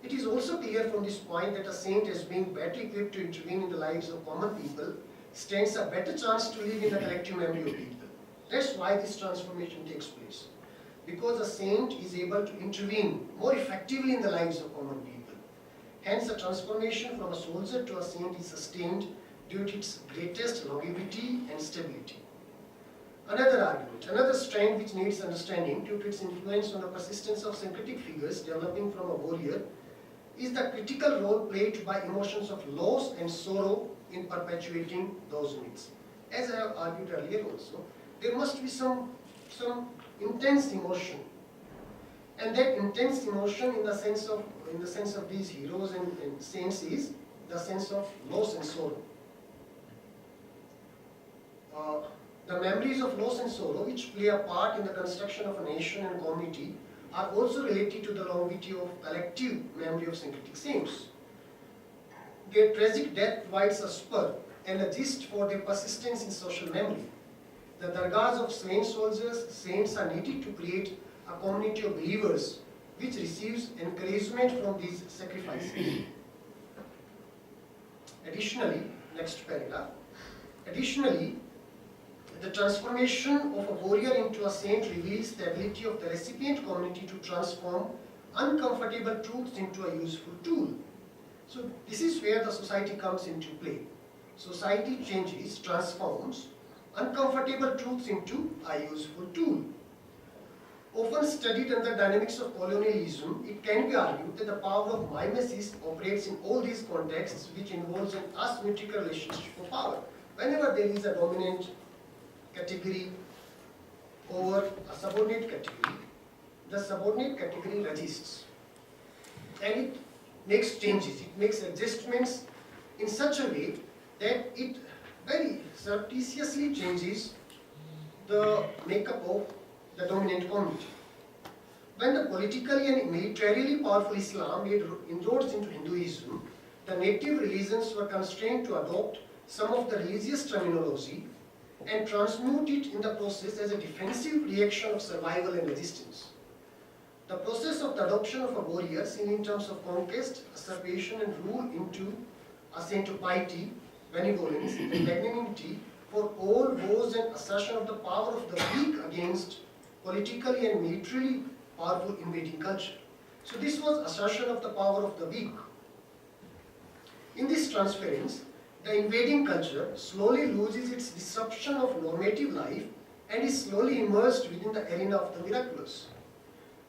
It is also clear from this point that a saint, as being better equipped to intervene in the lives of common people, stands a better chance to live in the collective memory of people. That's why this transformation takes place. Because a saint is able to intervene more effectively in the lives of common people. Hence, a transformation from a soldier to a saint is sustained due to its greatest longevity and stability. Another argument, another strand which needs understanding due to its influence on the persistence of syncretic figures developing from a warrior is the critical role played by emotions of loss and sorrow in perpetuating those myths. As I have argued earlier also, there must be some intense emotion, and that intense emotion in the sense of these heroes and saints is the sense of loss and sorrow. The memories of loss and sorrow, which play a part in the construction of a nation and community, are also related to the longevity of collective memory of syncretic saints. Their tragic death provides a spur and a gist for their persistence in social memory. The dargahs of slain soldiers, saints are needed to create a community of believers which receives encouragement from these sacrifices. Additionally, next paragraph. Additionally, the transformation of a warrior into a saint reveals the ability of the recipient community to transform uncomfortable truths into a useful tool. So this is where the society comes into play. Society changes, transforms uncomfortable truths into a useful tool. Often studied under dynamics of colonialism, it can be argued that the power of mimesis operates in all these contexts which involves an asymmetrical relationship of power. Whenever there is a dominant category over a subordinate category, the subordinate category resists and it makes changes, it makes adjustments in such a way that it very surreptitiously changes the makeup of the dominant community. When the politically and militarily powerful Islam made inroads into Hinduism, the native religions were constrained to adopt some of the religious terminology and transmute it in the process as a defensive reaction of survival and resistance. The process of the adoption of a warrior, seen in terms of conquest, usurpation and rule, into a saint of piety, benevolence and magnanimity for all was an assertion of the power of the weak against politically and militarily powerful invading culture. So this was assertion of the power of the weak. In this transference, the invading culture slowly loses its disruption of normative life and is slowly immersed within the arena of the miraculous.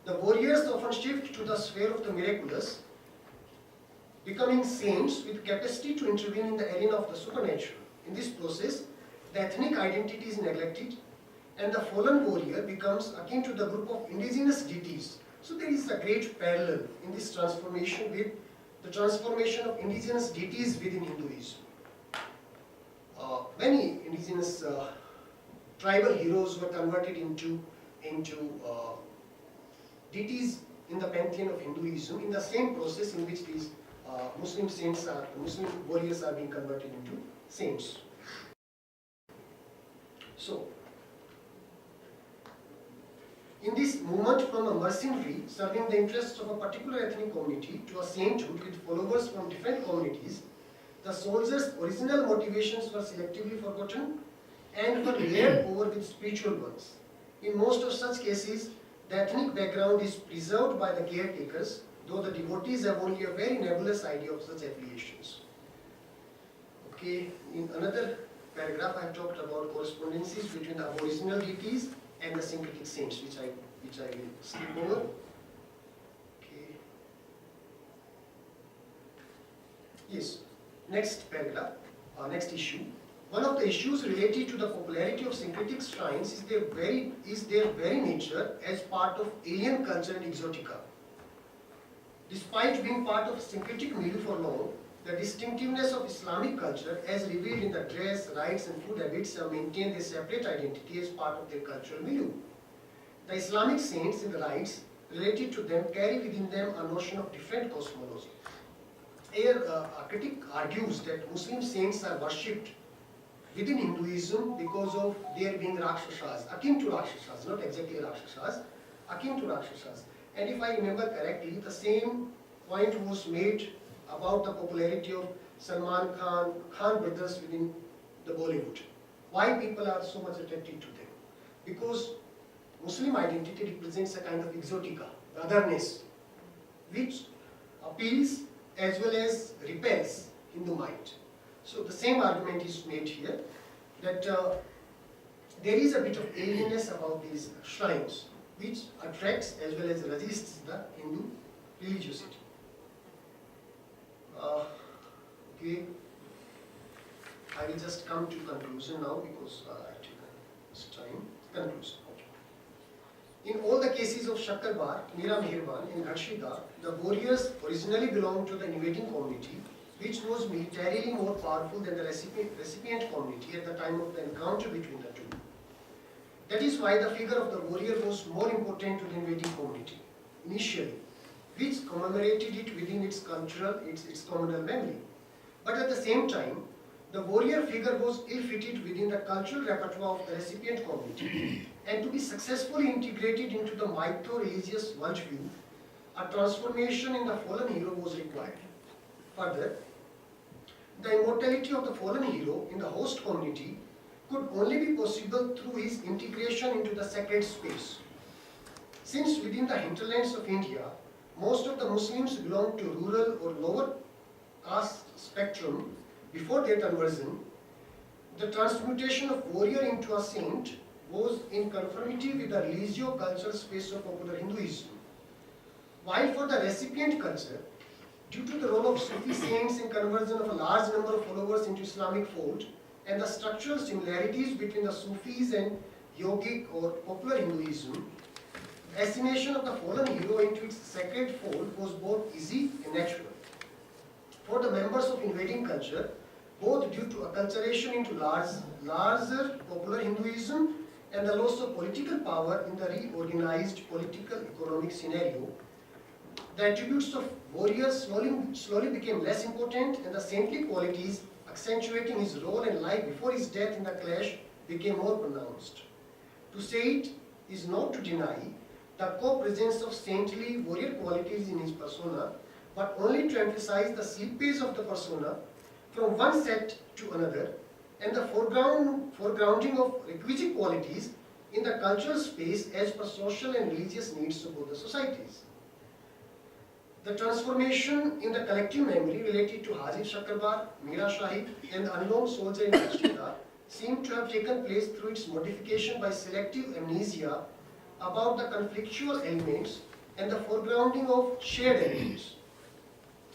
The warriors often shift to the sphere of the miraculous, becoming saints with capacity to intervene in the arena of the supernatural. In this process, the ethnic identity is neglected and the fallen warrior becomes akin to the group of indigenous deities. So there is a great parallel in this transformation with the transformation of indigenous deities within Hinduism. Many indigenous tribal heroes were converted into deities in the pantheon of Hinduism in the same process in which these Muslim warriors are being converted into saints. So, in this movement from a mercenary serving the interests of a particular ethnic community to a sainthood with followers from different communities, the soldiers' original motivations were selectively forgotten and were layered over with spiritual ones. In most of such cases, the ethnic background is preserved by the caretakers, though the devotees have only a very nebulous idea of such affiliations. Okay, in another paragraph I have talked about correspondences between the aboriginal deities and the syncretic saints, which I will skip over. Okay. Yes, next paragraph, next issue. One of the issues related to the popularity of syncretic shrines is their very nature as part of alien culture and exotica. Despite being part of syncretic milieu for long, the distinctiveness of Islamic culture, as revealed in the dress, rites and food habits, have maintained their separate identity as part of their cultural milieu. The Islamic saints and the rites related to them carry within them a notion of different cosmology. Here, a critic argues that Muslim saints are worshipped within Hinduism because of their being Rakshasas, akin to Rakshasas, not exactly Rakshasas, akin to Rakshasas. And if I remember correctly, the same point was made about the popularity of Salman Khan brothers within the Bollywood. Why people are so much attracted to them? Because Muslim identity represents a kind of exotica, the otherness, which appeals as well as repels Hindu mind. So the same argument is made here, that there is a bit of alienness about these shrines, which attracts as well as resists the Hindu religiosity. Okay, I will just come to conclusion now because I have taken this time. Conclusion. Okay. In all the cases of Shakkarbar, Mira Mehirban and Harshida, the warriors originally belonged to the invading community, which was militarily more powerful than the recipient community at the time of the encounter between the two. That is why the figure of the warrior was more important to the invading community initially, which commemorated it within its cultural, its communal memory. But at the same time, the warrior figure was ill-fitted within the cultural repertoire of the recipient community, and to be successfully integrated into the mytho-religious worldview, a transformation in the fallen hero was required. Further, the immortality of the fallen hero in the host community could only be possible through his integration into the sacred space. Since within the hinterlands of India, most of the Muslims belonged to rural or lower caste spectrum before their conversion, the transmutation of warrior into a saint was in conformity with the religio-cultural space of popular Hinduism. While for the recipient culture, due to the role of Sufi saints in conversion of a large number of followers into Islamic fold and the structural similarities between the Sufis and yogic or popular Hinduism, assimilation of the fallen hero into its sacred fold was both easy and natural. For the members of invading culture, both due to acculturation into larger popular Hinduism and the loss of political power in the reorganized political economic scenario, the attributes of warriors slowly became less important, and the saintly qualities accentuating his role and life before his death in the clash became more pronounced. To say it is not to deny the co-presence of saintly warrior qualities in his persona, but only to emphasize the slippage of the persona from one set to another and the foregrounding of requisite qualities in the cultural space as per social and religious needs of both the societies. The transformation in the collective memory related to Haji Shakkarbar, Mira Shahid and the unknown soldier in Rashtrita seemed to have taken place through its modification by selective amnesia about the conflictual elements and the foregrounding of shared elements.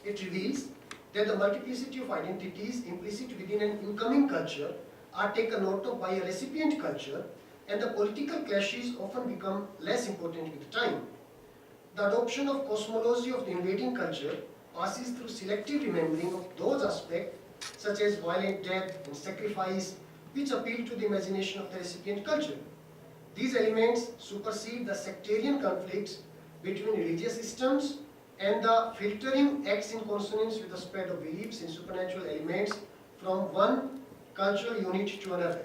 It reveals that the multiplicity of identities implicit within an incoming culture are taken note of by a recipient culture, and the political clashes often become less important with time. The adoption of cosmology of the invading culture passes through selective remembering of those aspects such as violent death and sacrifice which appeal to the imagination of the recipient culture. These elements supersede the sectarian conflicts between religious systems, and the filtering acts in consonance with the spread of beliefs in supernatural elements from one cultural unit to another.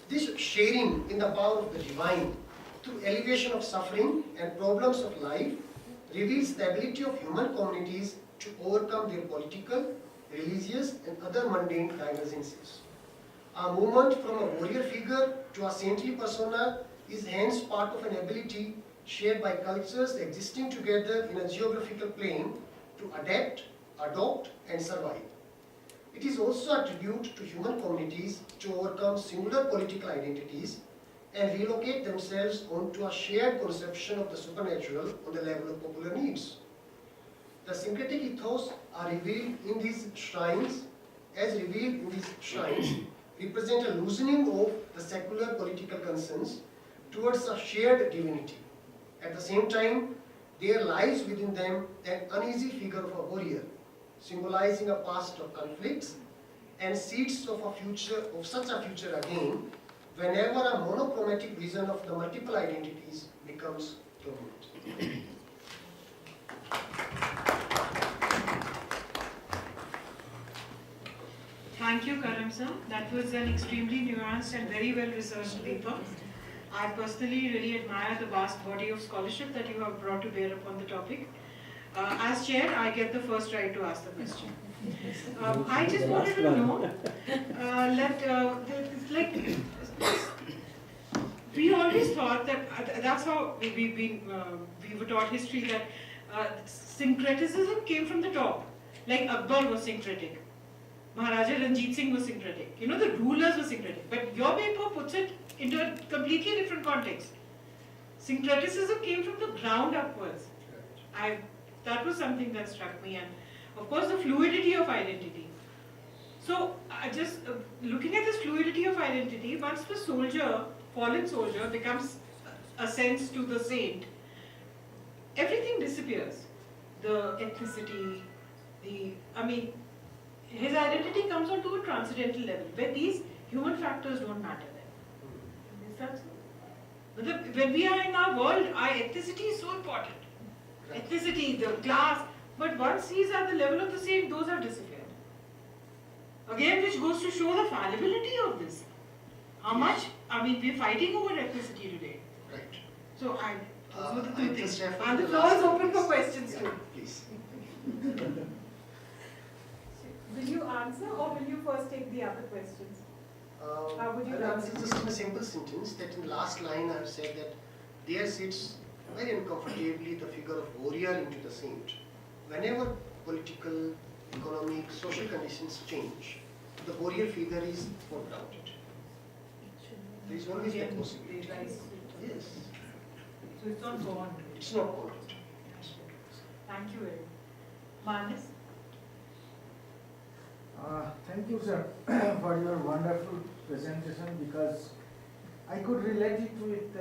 This sharing in the power of the divine through elevation of suffering and problems of life reveals the ability of human communities to overcome their political, religious and other mundane divergences. A movement from a warrior figure to a saintly persona is hence part of an ability shared by cultures existing together in a geographical plane to adapt, adopt and survive. It is also a tribute to human communities to overcome singular political identities and relocate themselves onto a shared conception of the supernatural on the level of popular needs. The syncretic ethos are revealed in these shrines, represent a loosening of the secular political concerns towards a shared divinity. At the same time, there lies within them an uneasy figure of a warrior, symbolizing a past of conflicts and seeds of such a future again, whenever a monochromatic vision of the multiple identities becomes dominant. Thank you, Karan sir. That was an extremely nuanced and very well researched paper. I personally really admire the vast body of scholarship that you have brought to bear upon the topic. As chair, I get the first right to ask the question. I just wanted to know we always thought that that's how we were taught history, that syncretism came from the top. Like Akbar was syncretic, Maharaja Ranjit Singh was syncretic. You know, the rulers were syncretic. But your paper puts it into a completely different context. Syncretism came from the ground upwards. That was something that struck me, and of course the fluidity of identity. So just looking at this fluidity of identity, once the soldier, fallen soldier, becomes ascends to the saint, everything disappears. The ethnicity, his identity comes onto a transcendental level, where these human factors don't matter then. Is that so? When we are in our world, our ethnicity is so important. Ethnicity, the class, but once he's at the level of the saint, those have disappeared. Again, which goes to show the fallibility of this. How much, we're fighting over ethnicity today. Right. So those were the two things. refer And to the the floor is last open for sentence. questions Yeah, too. please. Will you answer or will you first take the other questions? How would you I'll answer? answer just in a simple sentence that in the last line I have said that there sits very uncomfortably the figure of warrior into the saint. Whenever political, economic, social conditions change, the warrior figure is foregrounded. There is always that possibility. Yes. So it's not gone. It's not gone. Thank you very much. Manas? Thank you, sir, for your wonderful presentation, because I could relate it with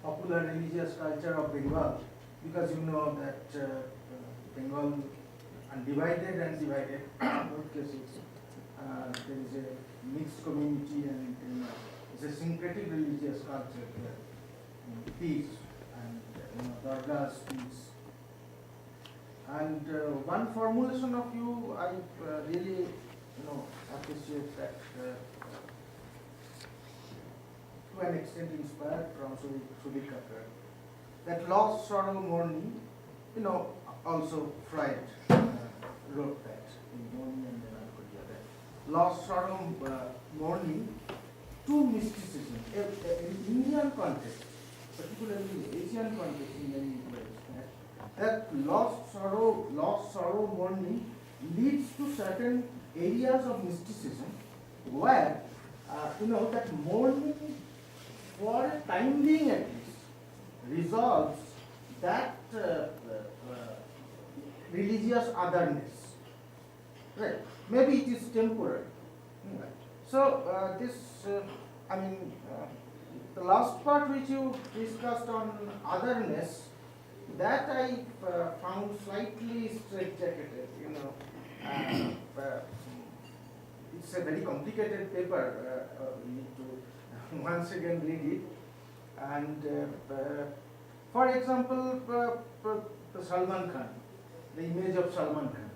popular religious culture of Bengal, because you know that Bengal undivided and divided, both cases. There is a mixed community and it's a syncretic religious culture here. Peace and Durga's peace. And one formulation of you, I really appreciate that to an extent inspired from Sudhir Kapur. That loss, sorrow, mourning, also Freud wrote that in Mourning and Melancholia. That loss, sorrow, mourning to mysticism. In Indian context, particularly in Asian context in many ways, that lost sorrow, mourning leads to certain areas of mysticism where, that mourning, for a time being at least, resolves that religious otherness. Right? Maybe it is temporary. Right. So, the last part which you discussed on otherness, that I found slightly straitjacketed, you know. It's a very complicated paper. We need to once again read it. And for example, Salman Khan, the image of Salman Khan.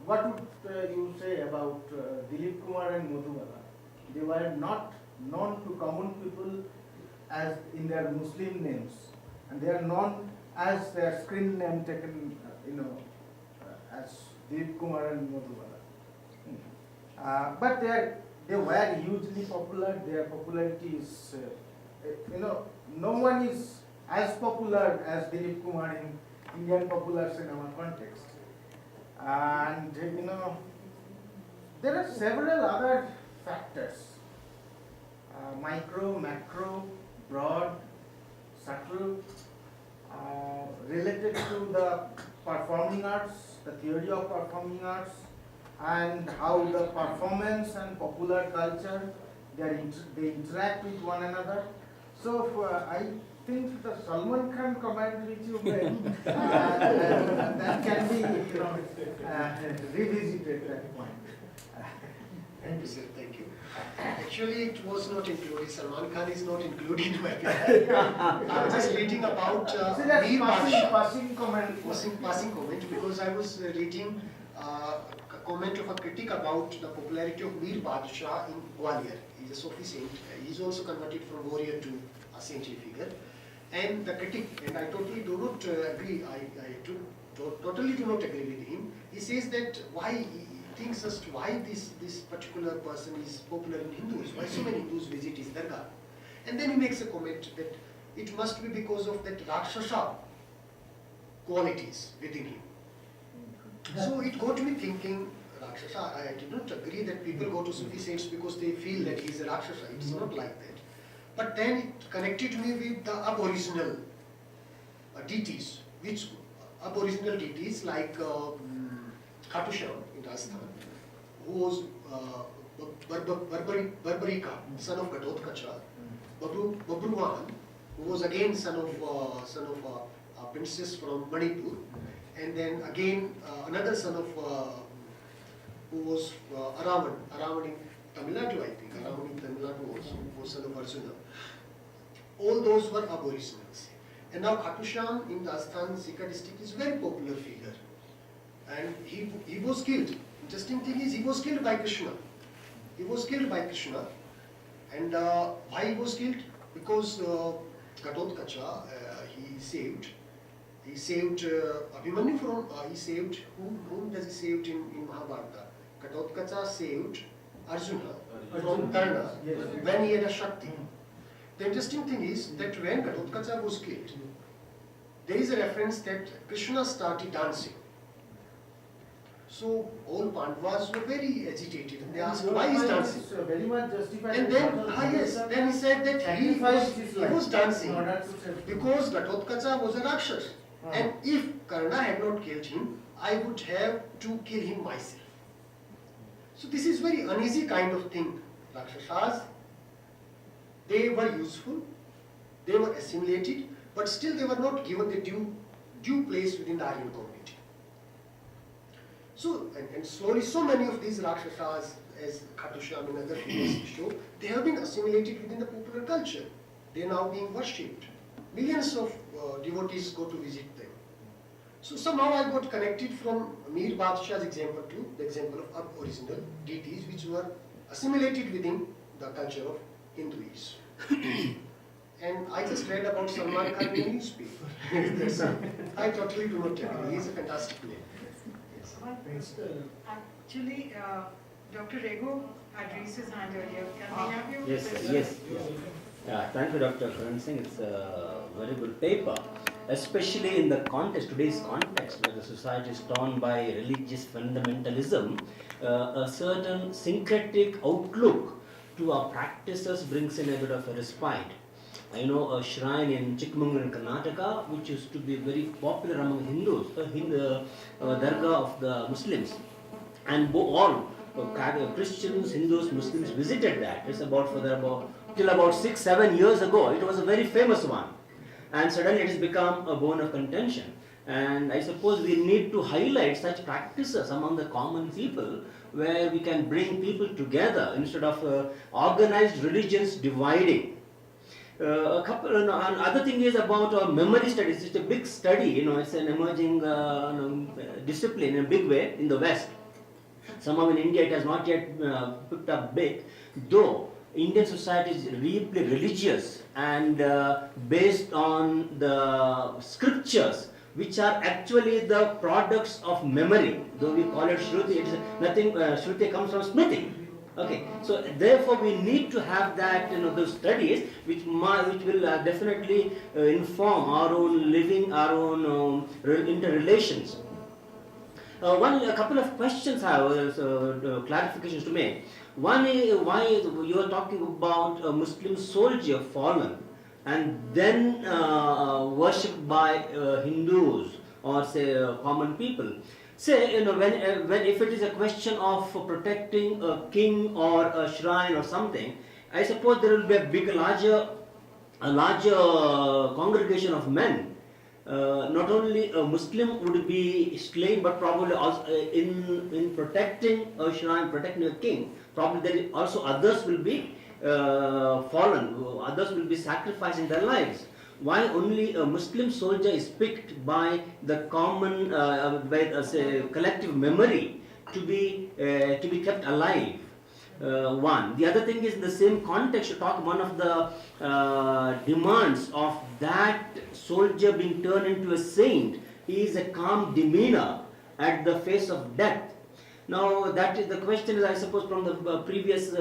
What would you say about Dilip Kumar and Madhubala? They were not known to common people as in their Muslim names, and they are known as their screen name taken, as Dilip Kumar and Madhubala. But they were hugely popular. Their popularity is, no one is as popular as Dilip Kumar in Indian popular cinema context. And there are several other factors, micro, macro, broad, subtle, related to the performing arts, the theory of performing arts, and how the performance and popular culture, they interact with one another. So I think the Salman Khan comment which you made, that can be revisited that point. Thank you, sir. Thank you. Actually, it was not included. Salman Khan is not included in my paper. I was just reading about So that's Mir Badshah. passing comment. Passing comment, because I was reading a comment of a critic about the popularity of Mir Badshah in Gwalior. He is a Sufi saint. He is also converted from warrior to a saintly figure. And the critic, and I totally do not agree, totally do not agree with him. He says that he thinks as to why this particular person is popular in Hindus, why so many Hindus visit his dargah. And then he makes a comment that it must be because of that Rakshasa qualities within him. So it got me thinking, Rakshasa, I did not agree that people go to Sufi saints because they feel that he is a Rakshasa. It's not like that. But then it connected me with the aboriginal deities, aboriginal deities like Khatu Sham in Rajasthan, who was Barbarika, son of Gatotkacha, Babruwan, who was again son of a princess from Manipur, and then again another son of who was Aravan in Tamil Nadu, I think. Aravan in Tamil Nadu was son of Arjuna. All those were aboriginals. And now Khatu Sham in Rajasthan, Sikha district is a very popular figure. And he was killed. Interesting thing is, he was killed by Krishna. He was killed by Krishna. And why he was killed? Because Gatotkacha, he saved Abhimanyu from, he saved, whom does he saved in Mahabharata? Gatotkacha saved Arjuna from Karna when he had a Shakti. The interesting thing is that when Gatotkacha was killed, there is a reference that Krishna started dancing. So all Pandavas were very agitated and they asked why he is dancing. Very much justified. And then, then he said that he was dancing because Gatotkacha was a Rakshas. And if Karna had not killed him, I would have to kill him myself. So this is very uneasy kind of thing. Rakshasas, they were useful, they were assimilated, but still they were not given the due place within the Aryan community. So, and slowly so many of these Rakshasas, as Khatu Sham and other figures show, they have been assimilated within the popular culture. They are now being worshipped. Millions of devotees go to visit them. So somehow I got connected from Mir Badshah's example to the example of original deities which were assimilated within the culture of Hinduism. And I just read about Salman Khan in the newspaper. I totally do not agree. He is a fantastic name. Yes. Actually, Dr. Rego had raised his hand earlier. Can we have you? Yes, sir. Yes. Yeah, thank you, Dr. Karen Singh. It's a very good paper, especially in the context, today's context, where the society is torn by religious fundamentalism. A certain syncretic outlook to our practices brings in a bit of a respite. I know a shrine in Chikmagalur in Karnataka, which used to be very popular among Hindus, dargah of the Muslims, and all Christians, Hindus, Muslims visited that. It's till about 6-7 years ago. It was a very famous one, and suddenly it has become a bone of contention. And I suppose we need to highlight such practices among the common people, where we can bring people together instead of organized religions dividing. Another thing is about memory studies. It's a big study, it's an emerging discipline in a big way in the West. Somehow in India it has not yet picked up big, though Indian society is deeply religious and based on the scriptures, which are actually the products of memory. Though we call it Shruti, it is nothing. Shruti comes from Smriti. Okay, so therefore we need to have that, those studies which will definitely inform our own living, our own interrelations. A couple of questions I have, clarifications to make. One is why you are talking about a Muslim soldier fallen and then worshipped by Hindus or say common people. Say, when if it is a question of protecting a king or a shrine or something, I suppose there will be a larger congregation of men. Not only a Muslim would be slain, but probably also in protecting a shrine, protecting a king, probably there also others will be fallen, others will be sacrificing their lives. Why only a Muslim soldier is picked by the common, say, collective memory to be kept alive? One. The other thing is in the same context to talk one of the demands of that soldier being turned into a saint is a calm demeanor at the face of death. Now that is the question is, I suppose, from the previous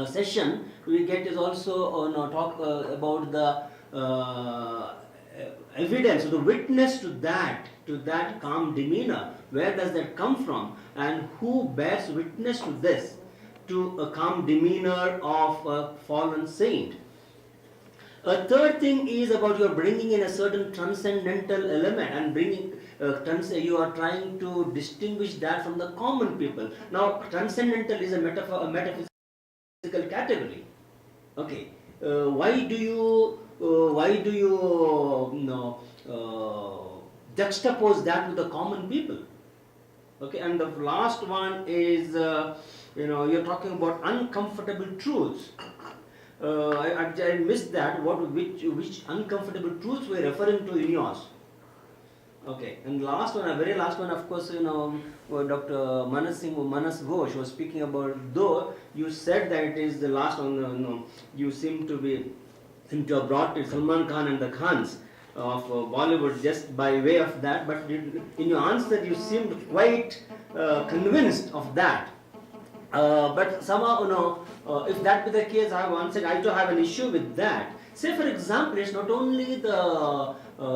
session we get is also talk about the evidence, the witness to that calm demeanor. Where does that come from, and who bears witness to this, to a calm demeanor of a fallen saint? A third thing is about your bringing in a certain transcendental element and bringing you are trying to distinguish that from the common people. Now transcendental is a metaphysical category. Okay, why do you juxtapose that with the common people? Okay, and the last one is you're talking about uncomfortable truths. I missed that. Which uncomfortable truths we're referring to in yours? Okay, and last one, very last one, of course, Dr. Manas Ghosh was speaking about. Though you said that it is the last one, you seem to have brought Salman Khan and the Khans of Bollywood just by way of that. But in your answer, you seemed quite convinced of that. But somehow, if that be the case, I too have an issue with that. Say, for example, it's not only the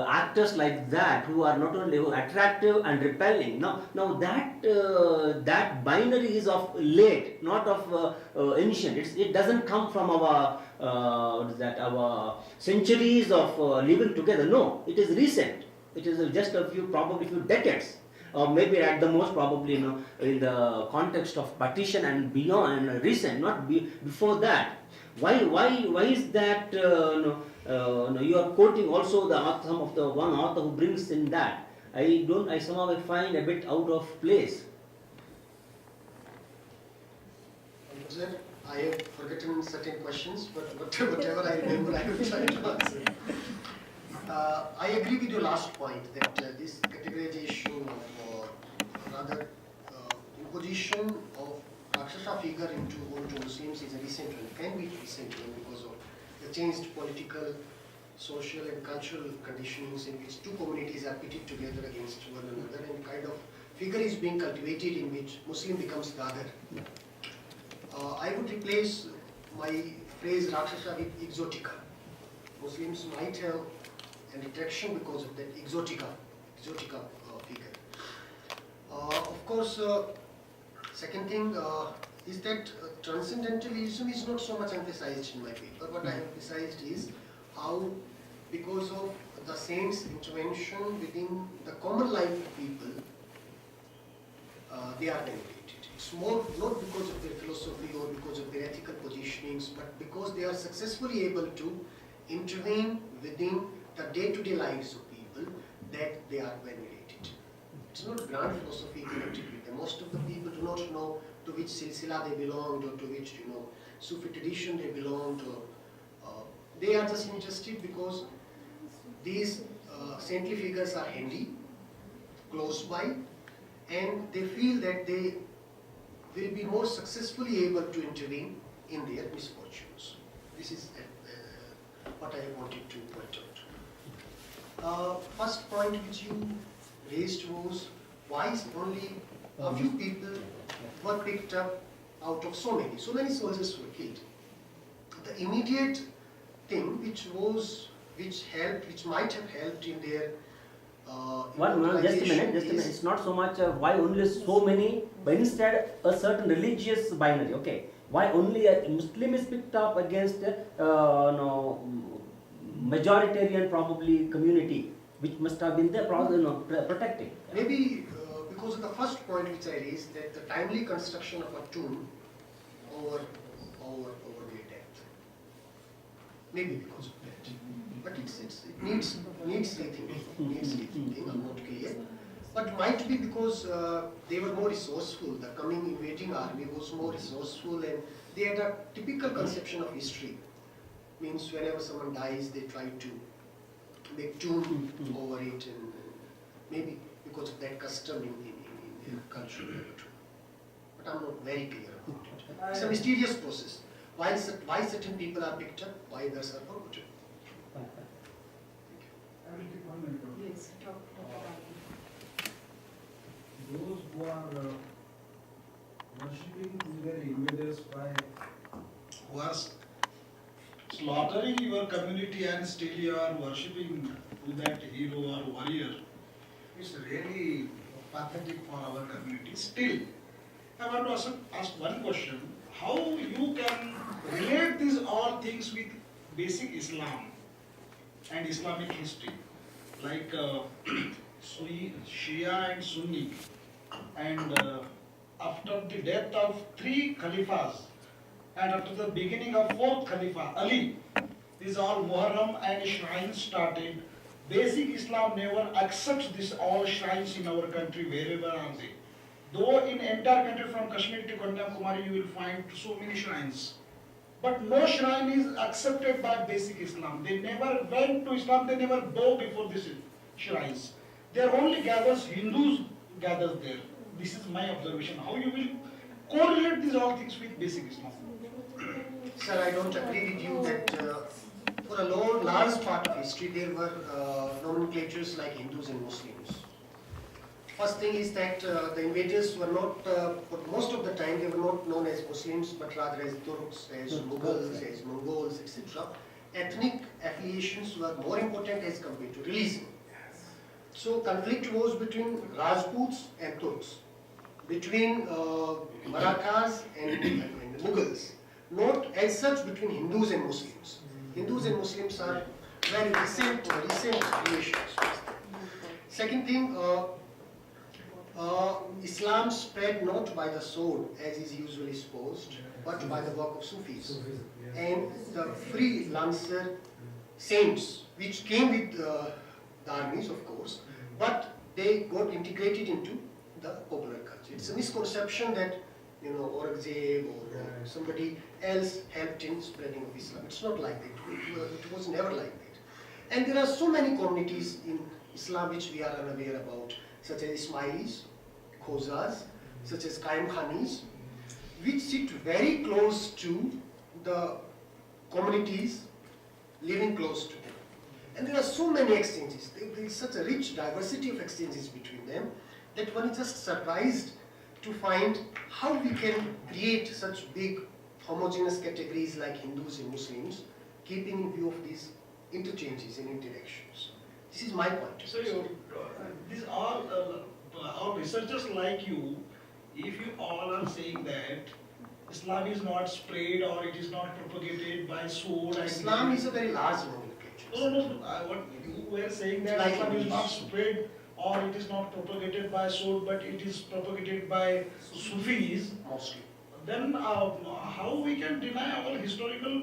actors like that who are not only attractive and repelling. Now that binary is of late, not of ancient. It doesn't come from our our centuries of living together. No, it is recent. It is just probably few decades. Or maybe at the most probably in the context of partition and beyond and recent, not before that. Why is that? You are quoting also some of the one author who brings in that. I somehow find a bit out of place. Sir, I have forgotten certain questions, but whatever I remember, I will try to answer. I agree with your last point that this categorization of rather imposition of Rakshasa figure onto Muslims is a recent one, can be recent one because of the changed political, social and cultural conditions in which two communities are pitted together against one another, and kind of figure is being cultivated in which Muslim becomes the other. I would replace my phrase Rakshasa with exotica. Muslims might have an attraction because of that exotica figure. Of course, second thing is that transcendentalism is not so much emphasized in my paper. What I have emphasized is how, because of the saint's intervention within the common life of people, they are benefited. It's more not because of their philosophy or because of their ethical positionings, but because they are successfully able to intervene within the day-to-day lives of people, that they are well related. It's not grand philosophy connected with them. Most of the people do not know to which silsila they belonged, or to which Sufi tradition they belonged, or they are just interested because these saintly figures are handy, close by, and they feel that they will be more successfully able to intervene in their misfortunes. This is what I wanted to point out. First point which you raised was why is only a few people were picked up out of so many soldiers were killed. The immediate thing which might have helped in their Just a minute. It's not so much why only so many, but instead a certain religious binary. Okay, why only a Muslim is picked up against majoritarian probably community, which must have been there protecting. Maybe because of the first point which I raised, that the timely construction of a tomb over their death. Maybe because of that. But it needs rethinking. I'm not clear. But might be because they were more resourceful. The coming invading army was more resourceful, and they had a typical conception of history. Means whenever someone dies, they try to make tomb over it, and maybe because of that custom in their culture. But I'm not very clear about it. It's a mysterious process. Why certain people are picked up, why others are forgotten. I will take 1 minute. Yes, talk about Those who are worshipping their invaders by who are slaughtering your community and still you are worshipping to that hero or warrior, it's really pathetic for our community. Still, I want to ask one question. How you can relate these all things with basic Islam and Islamic history, like Shia and Sunni, and after the death of 3 Khalifas and after the beginning of 4th Khalifa, Ali, these all Muharram and shrines started. Basic Islam never accepts these all shrines in our country, wherever are they. Though in entire country from Kashmir to Kanyakumari you will find so many shrines. But no shrine is accepted by basic Islam. They never went to Islam, they never bow before these shrines. There only gathers, Hindus gathers there. This is my observation. How you will correlate these all things with basic Islam? Sir, I don't agree with you that for a large part of history there were nomenclatures like Hindus and Muslims. First thing is that the invaders were not, for most of the time, they were not known as Muslims, but rather as Turks, as Mughals, as Mongols, etc. Ethnic affiliations were more important as compared to religion. So conflict was between Rajputs and Turks, between Marathas and Mughals, not as such between Hindus and Muslims. Hindus and Muslims are very recent relations. Second thing, Islam spread not by the sword as is usually supposed, but by the work of Sufis. And the free lancer saints, which came with the armies of course, but they got integrated into the popular culture. It's a misconception that Aurangzeb or somebody else helped in spreading of Islam. It's not like that. It was never like that. And there are so many communities in Islam which we are unaware about, such as Ismailis, Khozas, such as Qaim Khanis, which sit very close to the communities living close to them. And there are so many exchanges. There is such a rich diversity of exchanges between them that one is just surprised to find how we can create such big homogeneous categories like Hindus and Muslims, keeping in view of these interchanges and interactions. This is my point. So these all researchers like you, if you all are saying that Islam is not spread or it is not propagated by sword. Islam is a very large nomenclature. No. What you were saying that like Islam is not spread or it is not propagated by sword, but it is propagated by Sufis. Mostly. Then how we can deny our historical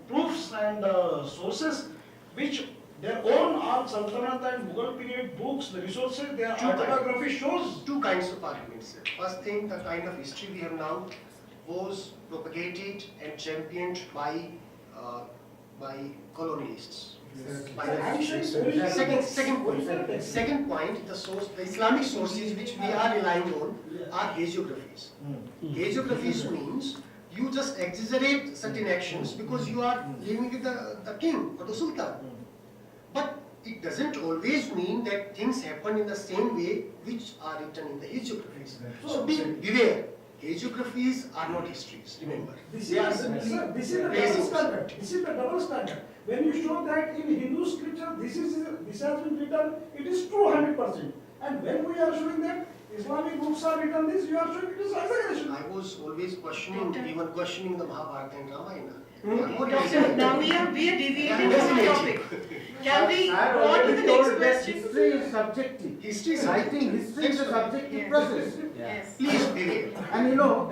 proofs and sources which their own are Sultanate and Mughal period books, the resources, their autobiography shows. Two kinds of arguments, sir. First thing, the kind of history we have now was propagated and championed by colonialists. By the second point, the Islamic sources which we are relying on are hagiographies. Hagiographies means you just exaggerate certain actions because you are living with the king or the sultan. But it doesn't always mean that things happen in the same way which are written in the hagiographies. So beware. Hagiographies are not histories, remember. This They are is simply the double praising. standard. This is the double standard. When you show that in Hindu scripture, this has been written, it is true 100%. And when we are showing that Islamic books are written this, you are showing it is exaggeration. I was always questioning, even questioning the Mahabharata and Ramayana. Doctor, now we are deviating from the topic. Can we go on to the next question? History is subjective. History is Writing history is a subjective process. Yes. Please beware. And you know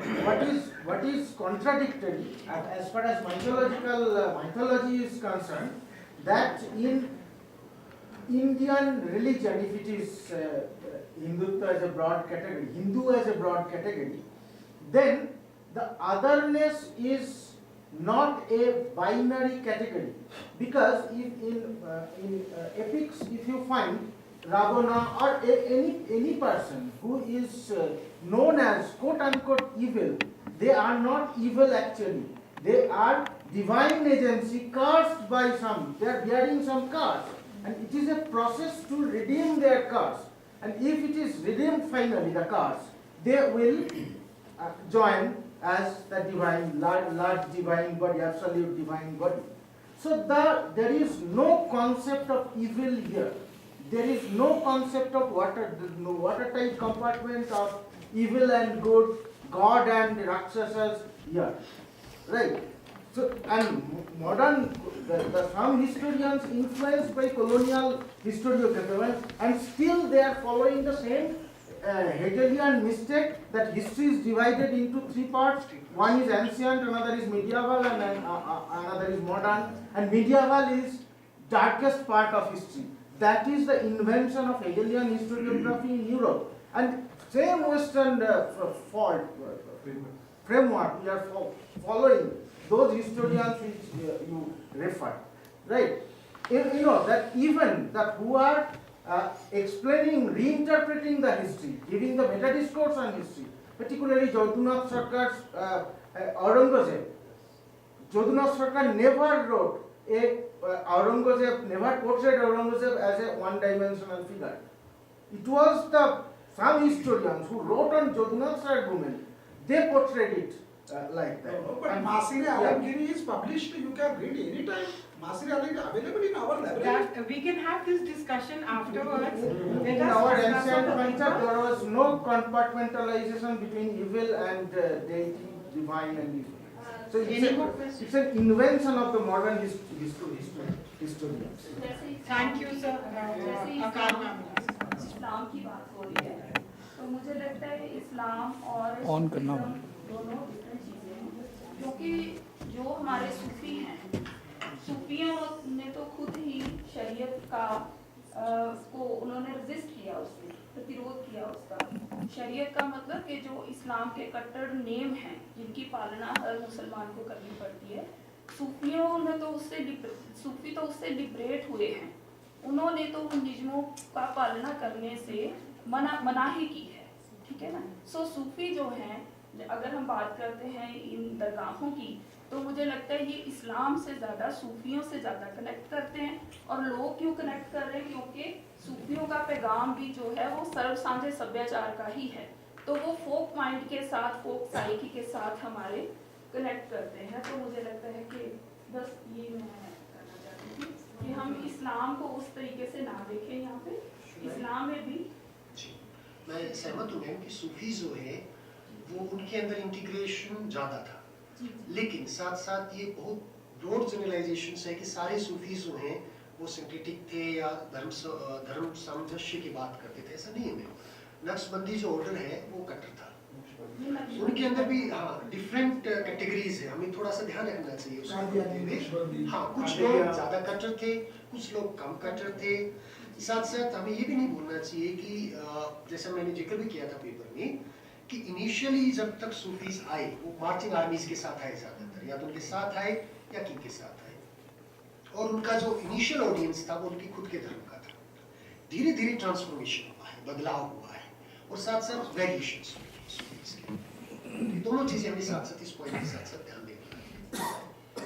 what is contradictory as far as mythology is concerned, that in Indian religion, if it is Hindutva as a broad category, Hindu as a broad category, then the otherness is not a binary category, because in epics, if you find Ravana or any person who is known as quote unquote evil, they are not evil actually. They are divine agency cursed by some. They are bearing some curse, and it is a process to redeem their curse. And if it is redeemed finally, the curse, they will join as the divine, large divine body, absolute divine body. So there is no concept of evil here. There is no concept of watertight compartment of evil and good, God and Rakshasas here, right? So, and modern, some historians influenced by colonial historiography, and still they are following the same Hegelian mistake that history is divided into three parts. One is ancient, another is medieval, and another is modern. And medieval is darkest part of history. That is the invention of Hegelian historiography in Europe. And same Western framework we are following those historians which you refer, right? You know that even that who are explaining, reinterpreting the history, giving the meta discourse on history, particularly Jyotirnath Sarkar's Aurangzeb. Jyotirnath Sarkar never wrote Aurangzeb, never portrayed Aurangzeb as a one-dimensional figure. It was some historians who wrote on Jyotirnath Sarkar, they portrayed it like that. But Masiri Alamgiri is published, you can read anytime. Masiri Alamgiri available in our library. We can have this discussion afterwards. In our ancient culture, there was no compartmentalization between evil and deity, divine and evil. So it's an invention of the modern historians. Thank you, sir. इस्लाम की बात हो रही है, तो मुझे लगता है इस्लाम और दोनों डिफरेंट चीज़ें हैं, क्योंकि जो हमारे सूफी हैं, सूफियों ने तो खुद ही शरीयत का को उन्होंने रेजिस्ट किया, उससे प्रतिरोध किया उसका। शरीयत का मतलब कि जो इस्लाम के कट्टर नेम हैं जिनकी पालना हर मुसलमान को करनी पड़ती है, सूफियों ने तो सूफी तो उससे लिबरेट हुए हैं। उन्होंने तो उन नियमों का पालना करने से मनाही की है, ठीक है ना। सो सूफी जो हैं, अगर हम बात करते हैं इन दरगाहों की, तो मुझे लगता है ये इस्लाम से ज़्यादा सूफियों से ज़्यादा कनेक्ट करते हैं। और लोग क्यों कनेक्ट कर रहे हैं? क्योंकि सूफियों का पैगाम भी जो है वो सर्व साझे सभ्याचार का ही है, तो वो फोक माइंड के साथ, फोक साइकी के साथ हमारे कनेक्ट करते हैं। तो मुझे लगता है कि बस ये मैं करना चाहती थी कि हम इस्लाम को उस तरीके से ना देखें। यहाँ पे इस्लाम में भी मैं सहमत हूँ मैम कि सूफी जो है वो उनके अंदर इंटीग्रेशन ज़्यादा था, लेकिन साथ साथ ये बहुत ब्रॉड जनरलाइजेशन है कि सारे सूफी जो हैं वो सिंथेटिक थे या धर्म सामंजस्य की बात करते थे, ऐसा नहीं है मैम। नक्शबंदी जो ऑर्डर है वो कट्टर था, उनके अंदर भी हाँ डिफरेंट कैटेगरीज है, हमें थोड़ा सा ध्यान रखना चाहिए उसको करते हुए। हाँ कुछ लोग ज्यादा कटर थे, कुछ लोग कम कटर थे। साथ साथ हमें ये भी नहीं भूलना चाहिए कि जैसा मैंने जिक्र भी किया था पेपर में कि इनिशियली जब तक सूफीज आए वो मार्चिंग आर्मीज के साथ आए ज्यादातर, या तो उनके साथ आए या किंग के साथ आए, और उनका जो इनिशियल ऑडियंस था वो उनके खुद के धर्म का था। धीरे धीरे ट्रांसफॉर्मेशन हुआ है, बदलाव हुआ है, और साथ साथ वेरिएशंस ये दोनों चीजें हमें साथ साथ इस पॉइंट के साथ साथ ध्यान देना है।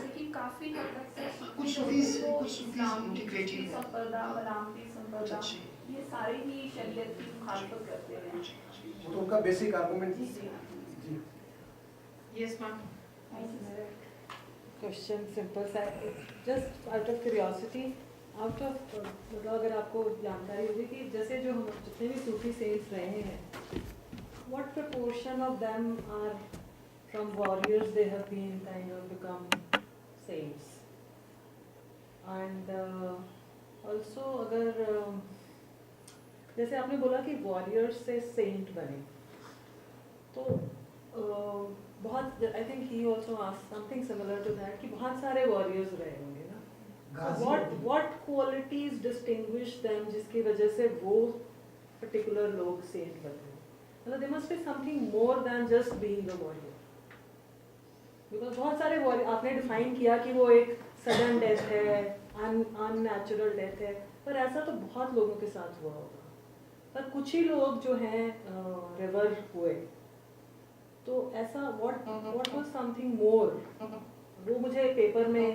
लेकिन काफी हद तक से कुछ सूफीज इंटीग्रेटिव संप्रदा, बलामती संप्रदा, ये सारे ही शरीयत की मुखालफत करते हैं। वो तो उनका basic argument. Yes, ma'am. Question simple सा, just out of curiosity, out of मतलब अगर आपको जानकारी होगी कि जैसे जो हम जितने भी सूफी सेंट्स रहे हैं, what proportion of them are from warriors they have been kind of become saints, and also अगर जैसे आपने बोला कि warriors से saint बने, तो बहुत I think he also asked something similar to that कि बहुत सारे warriors रहे होंगे ना, what qualities distinguish them जिसकी वजह से वो particular लोग saint बने? मतलब there must be something more than just being a warrior, because बहुत सारे warrior आपने define किया कि वो एक sudden death है, unnatural death है, पर ऐसा तो बहुत लोगों के साथ हुआ होगा, पर कुछ ही लोग जो हैं river हुए, तो ऐसा what was something more, वो मुझे पेपर में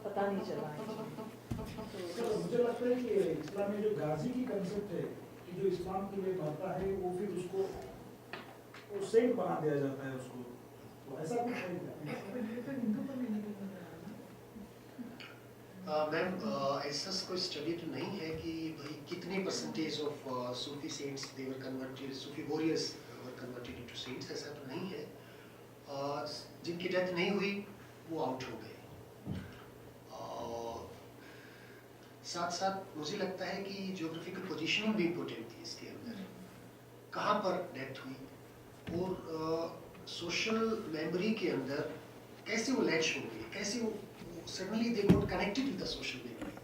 पता नहीं चला। तो मुझे लगता है कि इस्लाम में जो गाजी की कंसेप्ट है कि जो इस्लाम के लिए मरता है वो फिर उसको वो सेंट बना दिया जाता है उसको, तो ऐसा कुछ है क्या? मैम ऐसा कोई स्टडी तो नहीं है कि भाई कितने percentage of Sufi saints they were converted, Sufi warriors were converted into saints, ऐसा तो नहीं है। जिनकी डेथ नहीं हुई वो आउट हो गए। साथ साथ मुझे लगता है कि ज्योग्राफिकल पोजीशनिंग भी इम्पोर्टेंट थी इसके अंदर, कहाँ पर डेथ हुई और सोशल मेमोरी के अंदर कैसे वो लैच हो गई, कैसे वो suddenly they got connected with the social memory.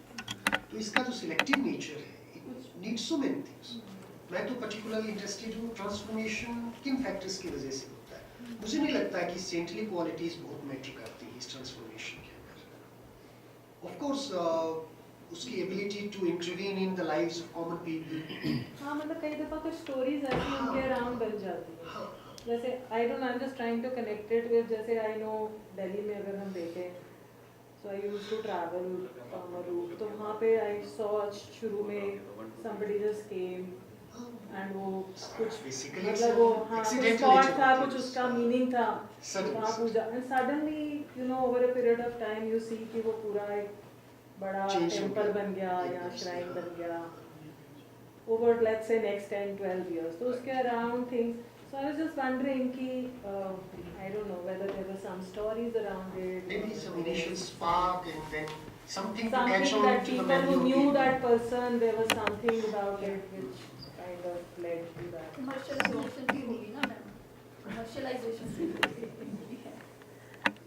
तो इसका जो सिलेक्टिव नेचर है, it needs so many things. मैं तो पर्टिकुलरली इंटरेस्टेड हूँ ट्रांसफॉर्मेशन किन फैक्टर्स की वजह से होता है। मुझे नहीं लगता है कि सेंटली क्वालिटीज बहुत मैटर करती हैं इस ट्रांसफॉर्मेशन के अंदर। ऑफ कोर्स उसकी ability to intervene in the lives of common people. हाँ मतलब कई दफा कुछ स्टोरीज ऐसी उनके अराउंड बन जाती हैं, जैसे I don't I am just trying to connect it with, जैसे आई नो दिल्ली में अगर हम देखें, so I used to travel from a route, तो वहाँ पे आई सॉ शुरू में somebody just came and वो कुछ मतलब वो हाँ कुछ थॉट था, कुछ उसका मीनिंग था, वहाँ पूजा, and suddenly you know over a period of time you see कि वो पूरा एक बड़ा टेम्पल बन गया या श्राइन बन गया over let's say next 10-12 years, तो उसके around things. So I was just wondering कि I don't know whether there were some stories around it, maybe some initial spark and then something to catch something on that to the people who memory knew of people. that person, there was something about it which kind of led to that. Commercialisation भी होगी ना ma'am, commercialisation भी होगी।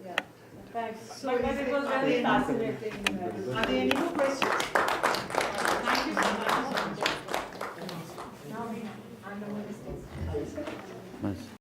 Yeah, thanks. So it was very fascinating. Are there any more questions? Thank you so much. Now we hand over this.